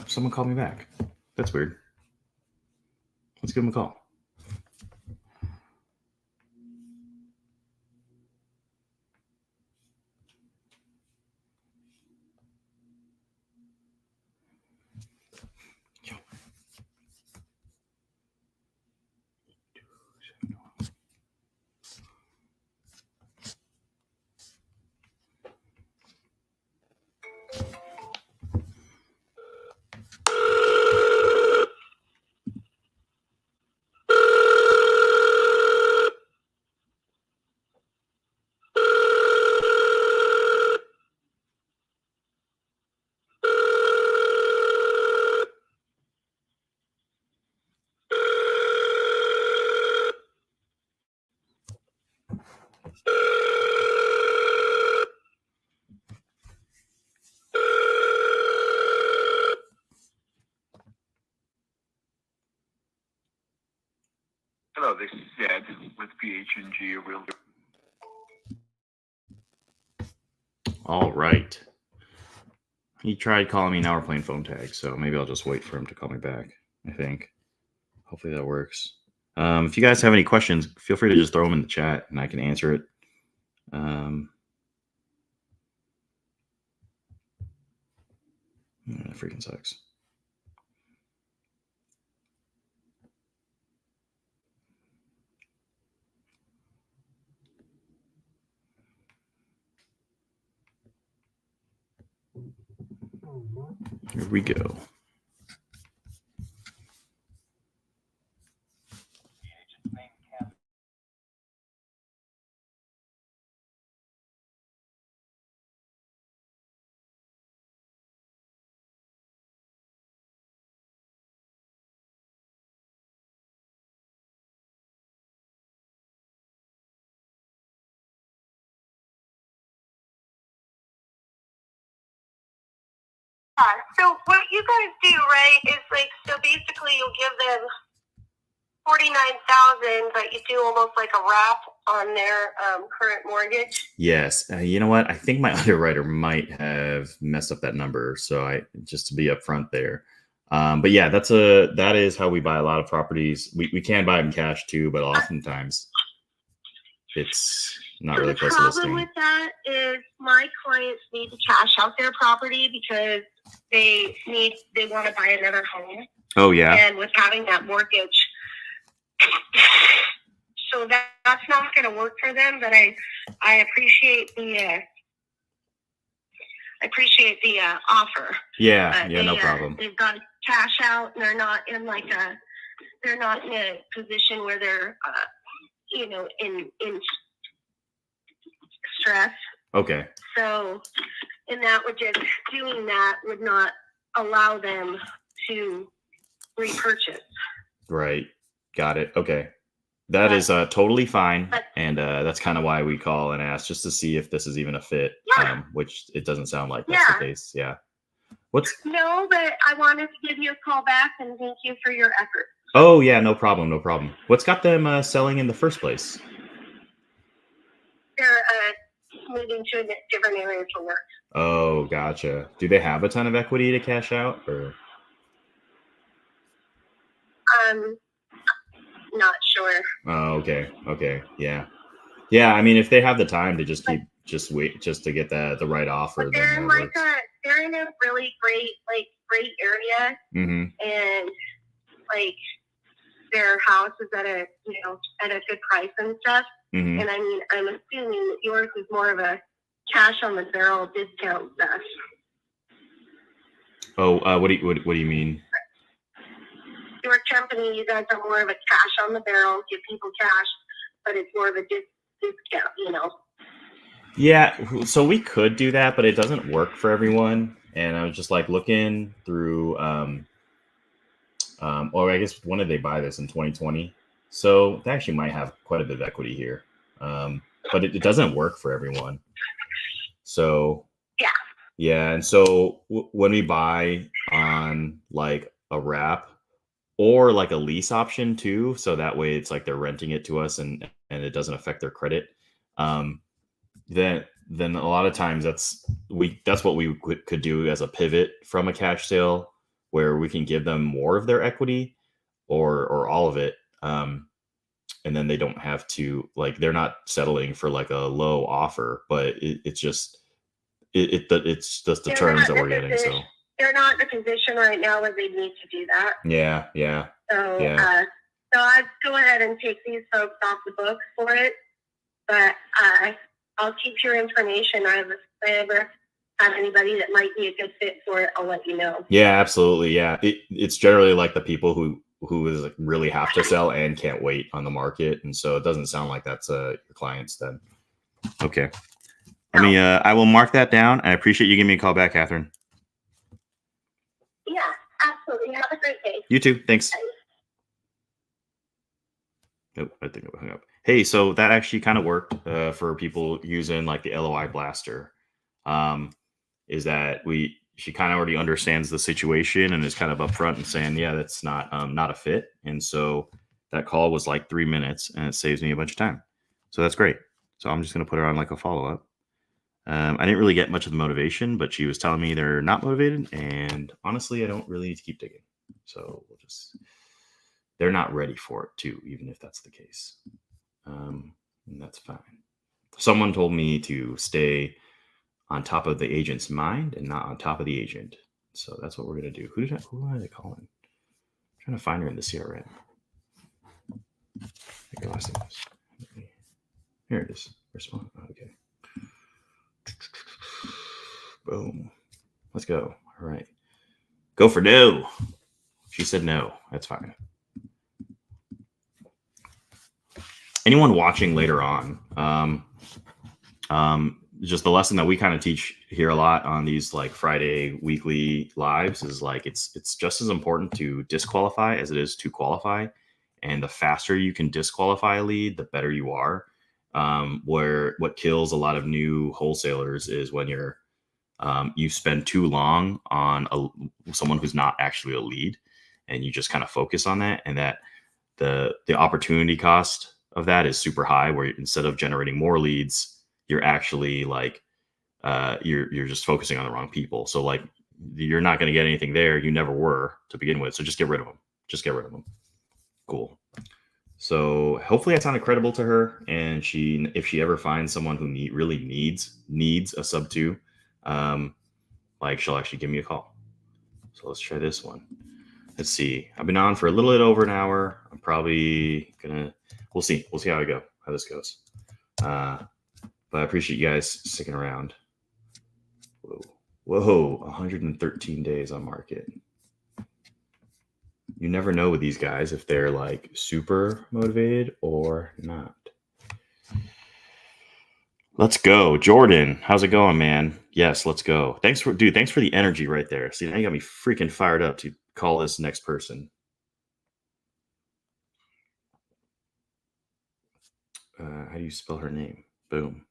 someone called me back. That's weird. Let's give him a call. Hello, this is Ed with PH&G Realtor. All right. He tried calling me. Now we're playing phone tag, so maybe I'll just wait for him to call me back. I think. Hopefully that works. If you guys have any questions, feel free to just throw them in the chat, and I can answer it. That freaking sucks. Here we go. So what you guys do, right, is like, so basically you'll give them $49,000, but you do almost like a wrap on their current mortgage. Yes. You know what? I think my underwriter might have messed up that number. So just to be upfront there. But yeah, that is how we buy a lot of properties. We can buy them cash too, but oftentimes it's not really close to listing. The problem with that is my clients need to cash out their property because they want to buy another home. Oh yeah. And with having that mortgage, so that's not going to work for them. But I appreciate the offer. Yeah, no problem. They've got to cash out, and they're not in a position where they're in stress. Okay. So, and that would just doing that would not allow them to repurchase. Right. Got it. Okay. That is totally fine. And that's kind of why we call and ask, just to see if this is even a fit, which it doesn't sound like that's the case. Yeah. No, but I wanted to give you a call back and thank you for your effort. Oh, yeah. No problem. No problem. What's got them selling in the first place? They're moving to a different area for work. Oh, gotcha. Do they have a ton of equity to cash out, or? Not sure. Oh, okay. Okay. Yeah. Yeah. I mean, if they have the time to just wait to get the right offer, but they're in they're in a really great area. Mm-hmm. And like their house is at a good price and stuff. Mm-hmm. And I mean, I'm assuming that yours is more of a cash on the barrel discount stuff. Oh, what do you mean? Your company, you guys are more of a cash on the barrel, give people cash, but it's more of a discount, Yeah, so we could do that, but it doesn't work for everyone. And I was just like looking through, or I guess when did they buy this, in 2020? So they actually might have quite a bit of equity here, but it doesn't work for everyone. So yeah, and so when we buy on like a wrap or like a lease option too, so that way it's like they're renting it to us and it doesn't affect their credit. Then a lot of times that's what we could do as a pivot from a cash sale where we can give them more of their equity or all of it. And then they don't have to, like, they're not settling for like a low offer, but it's just it's just the terms that we're getting. So they're not in a position right now where they need to do that. Yeah. So so I'd go ahead and take these folks off the books for it, but I'll keep your information. If I ever have anybody that might be a good fit for it, I'll let you know. Yeah, absolutely. Yeah, it's generally like the people who is like really have to sell and can't wait on the market, and so it doesn't sound like that's your clients then. Okay, let me. I will mark that down. I appreciate you giving me a call back, Catherine. Yeah, absolutely. Have a great day. You too. Thanks. Oh, I think I hung up. Hey, so that actually kind of worked for people using like the LOI blaster. Is that she kind of already understands the situation and is kind of upfront and saying, yeah, that's not a fit. And so that call was like 3 minutes and it saves me a bunch of time. So that's great. So I'm just going to put her on like a follow-up. I didn't really get much of the motivation, but she was telling me they're not motivated. And honestly, I don't really need to keep digging. So they're not ready for it too, even if that's the case. And that's fine. Someone told me to stay on top of the agent's mind and not on top of the agent. So that's what we're going to do. Who are they calling? I'm trying to find her in the CRM. Here it is. Respond. Okay. Boom. Let's go. All right. Go for no. She said no. That's fine. Anyone watching later on, just the lesson that we kind of teach here a lot on these like Friday weekly lives is like it's just as important to disqualify as it is to qualify. And the faster you can disqualify a lead, the better you are. Where what kills a lot of new wholesalers is when you spend too long on someone who's not actually a lead, and you just kind of focus on that, and that the opportunity cost of that is super high, where instead of generating more leads, you're actually like you're just focusing on the wrong people. So like you're not going to get anything there. You never were to begin with. So just get rid of them. Cool. So hopefully I sounded credible to her, and if she ever finds someone who really needs a sub 2, like she'll actually give me a call. So let's try this one. Let's see. I've been on for a little bit over an hour. I'm probably we'll see how this goes. But I appreciate you guys sticking around. Whoa, 113 days on market. You never know with these guys if they're like super motivated or not. Let's go. Jordan, how's it going, man? Yes, let's go. Thanks for the energy right there. See, now you got me freaking fired up to call this next person. How do you spell her name? Boom.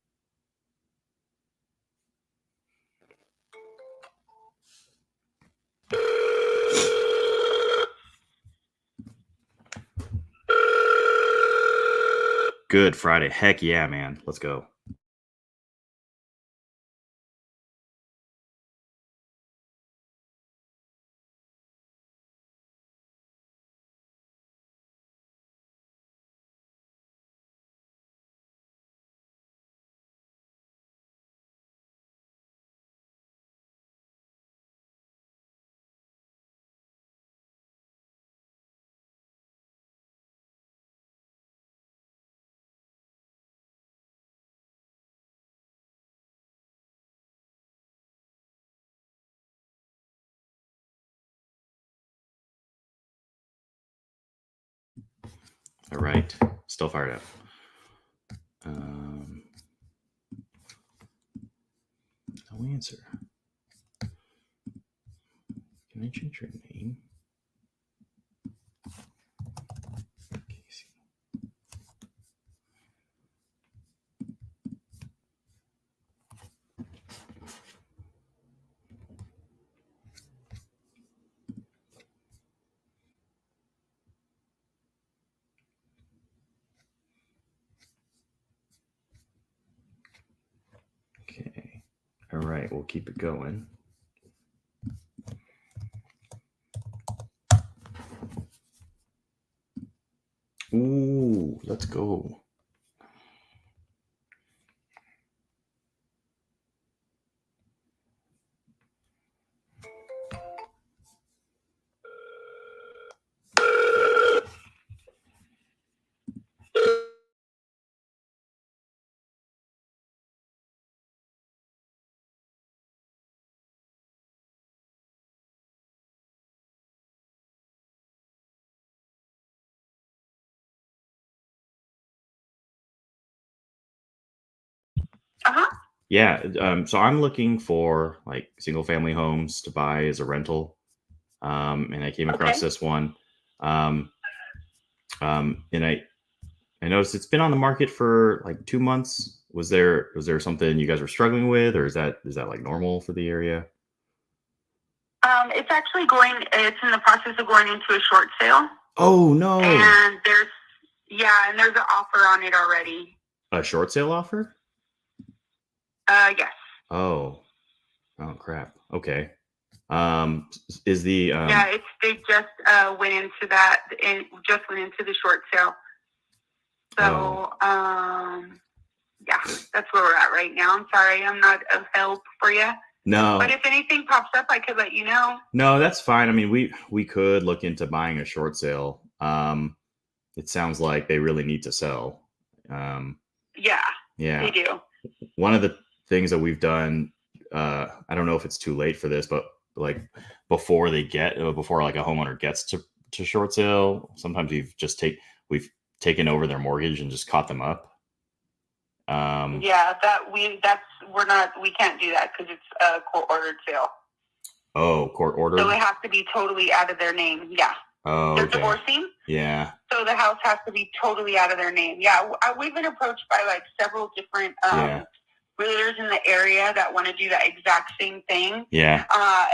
Good Friday. Heck yeah, man. Let's go. All right. Still fired up. No answer. Can I change your name? Casey. Okay. All right. We'll keep it going. Let's go. Yeah. So I'm looking for like single family homes to buy as a rental. And I came across this one. And I noticed it's been on the market for like 2 months. Was there something you guys were struggling with, or is that like normal for the area? It's in the process of going into a short sale. Oh no. And there's an offer on it already. A short sale offer? Yes. Oh crap. Okay. Is the they just went into that and just went into the short sale. So yeah, that's where we're at right now. I'm sorry, I'm not of help for you. No. But if anything pops up, I could let you know. No, that's fine. I mean, we could look into buying a short sale. It sounds like they really need to sell. Yeah, they do. One of the things that we've done, I don't know if it's too late for this, but like before like a homeowner gets to short sale, sometimes we've taken over their mortgage and just caught them up. We can't do that because it's a court ordered sale. Oh, court ordered. So it has to be totally out of their name. Yeah. Oh, they're okay. Divorcing. Yeah. So the house has to be totally out of their name. Yeah, we've been approached by like several different realtors in the area that want to do that exact same thing. Yeah.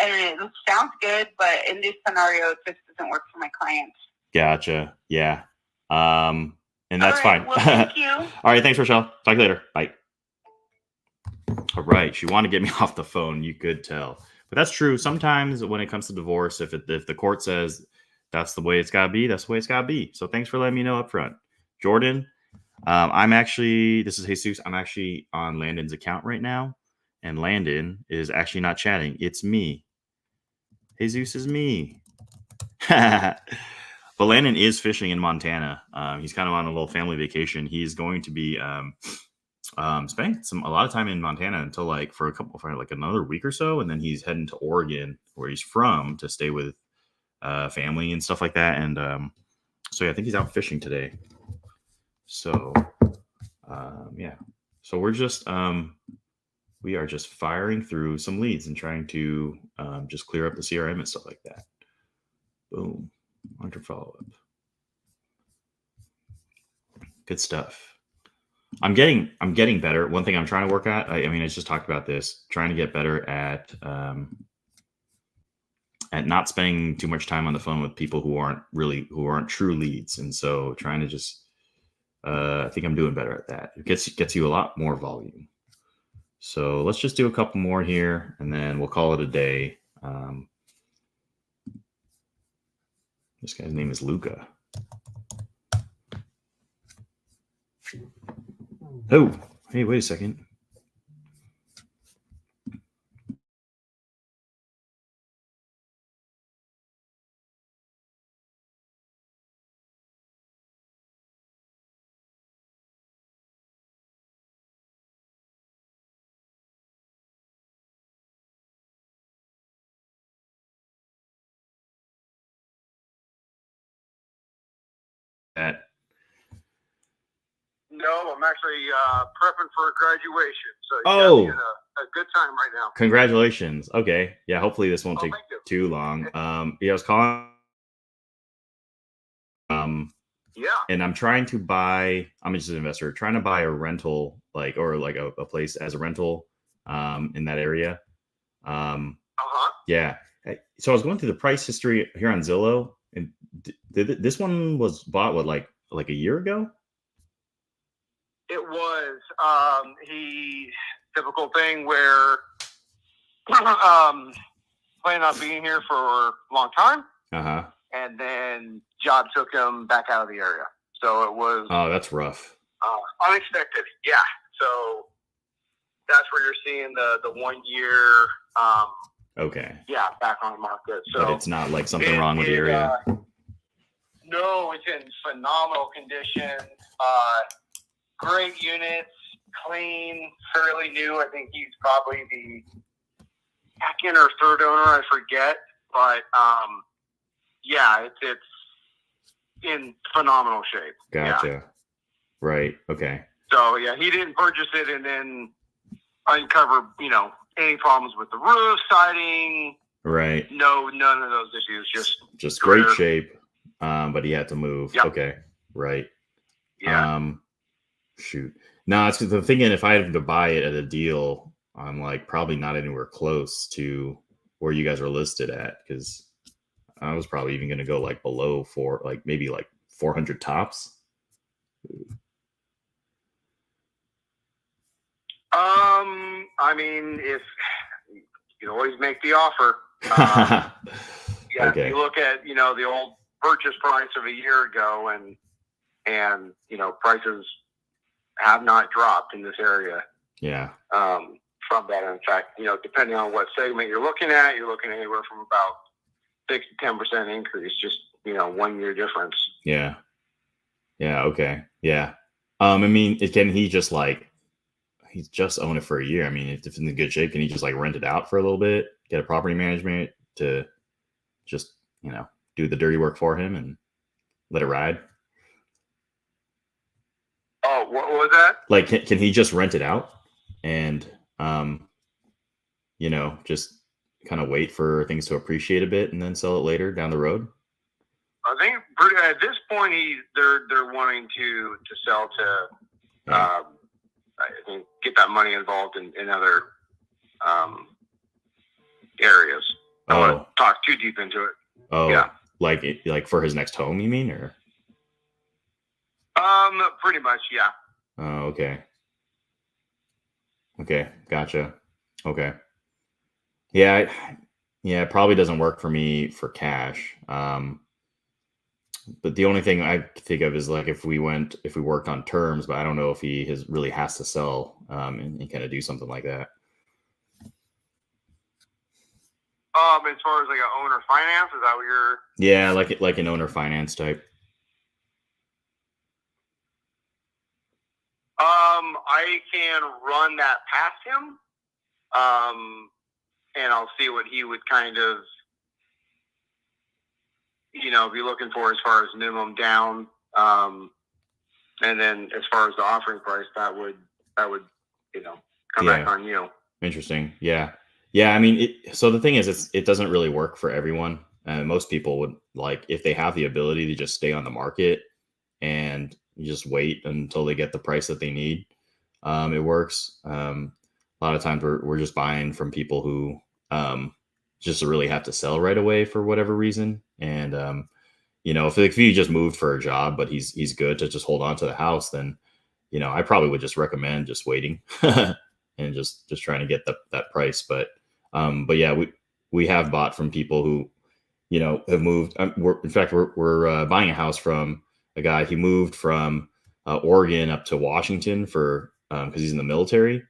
And it sounds good, but in this scenario, it just doesn't work for my clients. Gotcha. Yeah. And that's fine. Well, thank you. All right. Thanks, Rochelle. Talk later. Bye. All right. She wanted to get me off the phone. You could tell. But that's true. Sometimes when it comes to divorce, if the court says that's the way it's got to be, that's the way it's got to be. So thanks for letting me know up front. Jordan, this is Jesus. I'm actually on Landon's account right now. And Landon is actually not chatting. It's me. Jesus is me. But Landon is fishing in Montana. He's kind of on a little family vacation. He's going to be spending a lot of time in Montana until for another week or so, and then he's heading to Oregon, where he's from, to stay with family and stuff like that. And so yeah, I think he's out fishing today. So yeah, so we are just firing through some leads and trying to just clear up the CRM and stuff like that. Boom. Under follow-up. Good stuff. I'm getting better. One thing I'm trying to work at, I mean, I just talked about this, trying to get better at not spending too much time on the phone with people who aren't true leads. And so trying to just, I think I'm doing better at that. It gets you a lot more volume. So let's just do a couple more here and then we'll call it a day. This guy's name is Luca. Oh, hey, wait a second. No, I'm actually prepping for a graduation, so you got me in a good time right now. Congratulations. Okay, yeah. Hopefully this won't take too long. Yeah, I was calling. Yeah. And I'm trying to buy. I'm just an investor trying to buy a rental, or a place as a rental, in that area. Yeah. So I was going through the price history here on Zillow, and this one was bought like a year ago. It was typical thing where planning on being here for a long time, and then job took him back out of the area. So it was Oh, that's rough. unexpected. Yeah. So that's where you're seeing the 1 year. Okay. Yeah, back on the market. So But it's not like something wrong with the area. No, it's in phenomenal condition. Great units, clean, fairly new. I think he's probably the second or third owner, I forget. But yeah, it's in phenomenal shape. Gotcha. Yeah. Right. Okay. So yeah, he didn't purchase it and then uncover, any problems with the roof, siding. Right. No, none of those issues. Just great shape. But he had to move. Yep. Okay. Right. Yeah. Shoot. No, it's because I'm thinking if I had to buy it at a deal, I'm like probably not anywhere close to where you guys are listed at, because I was probably even going to go like below maybe like 400 tops. I mean, if you can always make the offer. Yeah, okay. if you look at, the old purchase price of a year ago and prices have not dropped in this area. Yeah. From that. In fact, depending on what segment you're looking at anywhere from about 6 to 10% increase, just, 1 year difference. Yeah. Yeah. Okay. Yeah. I mean, can he just he's just owned it for a year. I mean, if it's in good shape, can he just rent it out for a little bit, get a property management to just, do the dirty work for him and let it ride? Oh, what was that? Like, can he just rent it out and, just kind of wait for things to appreciate a bit and then sell it later down the road? I think at this point, they're wanting to sell to, I think, get that money involved in other areas. I don't want to talk too deep into it. Oh, yeah. Like for his next home, you mean, or? Pretty much, yeah. Oh, okay. Okay, gotcha. Okay. Yeah, it probably doesn't work for me for cash. But the only thing I think of is if we worked on terms, but I don't know if he really has to sell and kind of do something like that. As far as an owner finance, is that what you're? Yeah, like an owner finance type. I can run that past him, and I'll see what he would kind of, be looking for as far as minimum down, and then as far as the offering price, that would come back on you. Interesting. Yeah. I mean, so the thing is, it doesn't really work for everyone. Most people would if they have the ability to just stay on the market and you just wait until they get the price that they need. It works. A lot of times we're just buying from people who just really have to sell right away for whatever reason. And if he just moved for a job, but he's good to just hold on to the house, then I probably would just recommend just waiting and just trying to get that price. But yeah, we have bought from people who have moved. We're buying a house from a guy. He moved from Oregon up to Washington for because he's in the military,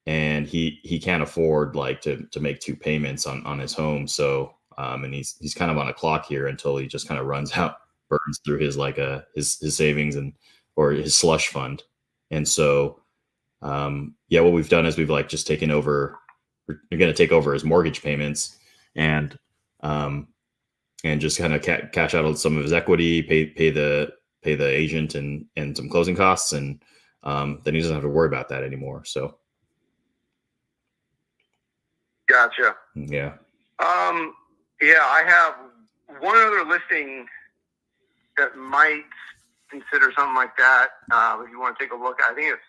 and he can't afford to make 2 payments on his home. So and he's kind of on a clock here until he just kind of burns through his his savings or his slush fund. And so what we've done is we've just taken over. We're going to take over his mortgage payments and just kind of cash out some of his equity, pay the agent and some closing costs, and then he doesn't have to worry about that anymore. So. Gotcha. Yeah. Yeah, I have one other listing that might consider something like that. If you want to take a look, I think it's.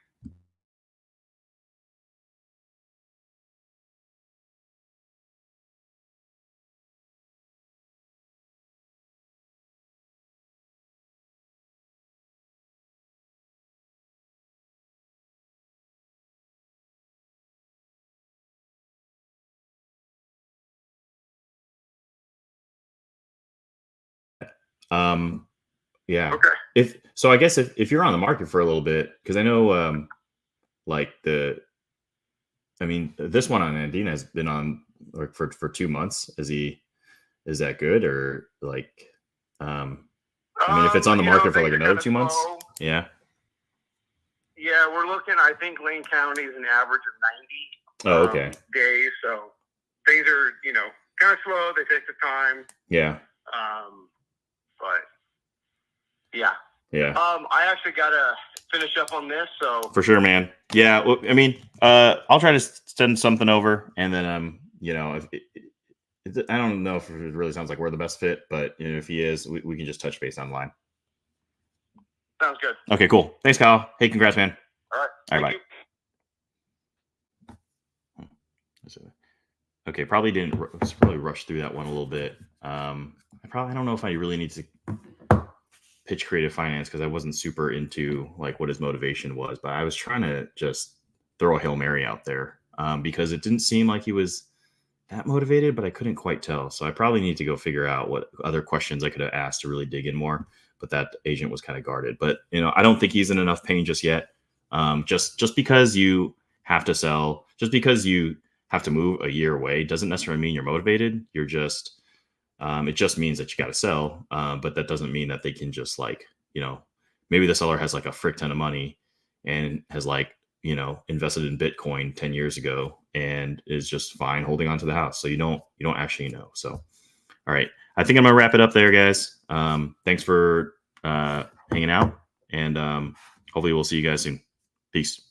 Yeah. Okay. I guess if you're on the market for a little bit, because I know this one on Andina has been on like for 2 months. Is that good, or like if it's on the market for like another 2 months? Slow. Yeah. Yeah, we're looking, I think Lane County is an average of 90 okay. Days. So things are, kind of slow. They take the time. Yeah. But yeah. Yeah. I actually got to finish up on this. So for sure, man. Yeah. Well, I'll try to send something over, and then, I don't know if it really sounds like we're the best fit, but if he is, we can just touch base online. Sounds good. Okay, cool. Thanks, Kyle. Hey, congrats, man. All right. All right, bye. Okay, probably didn't really rush through that one a little bit. I don't know if I really need to pitch creative finance because I wasn't super into like what his motivation was, but I was trying to just throw a Hail Mary out there because it didn't seem like he was that motivated, but I couldn't quite tell. So I probably need to go figure out what other questions I could have asked to really dig in more. But that agent was kind of guarded. But I don't think he's in enough pain just yet. Just because you have to sell, just because you have to move a year away, doesn't necessarily mean you're motivated. You're just it just means that you got to sell. But that doesn't mean that they can just maybe the seller has like a frick ton of money and has invested in Bitcoin 10 years ago and is just fine holding on to the house. So you don't actually know. So, all right. I think I'm gonna wrap it up there, guys. Thanks for hanging out, and hopefully we'll see you guys soon. Peace.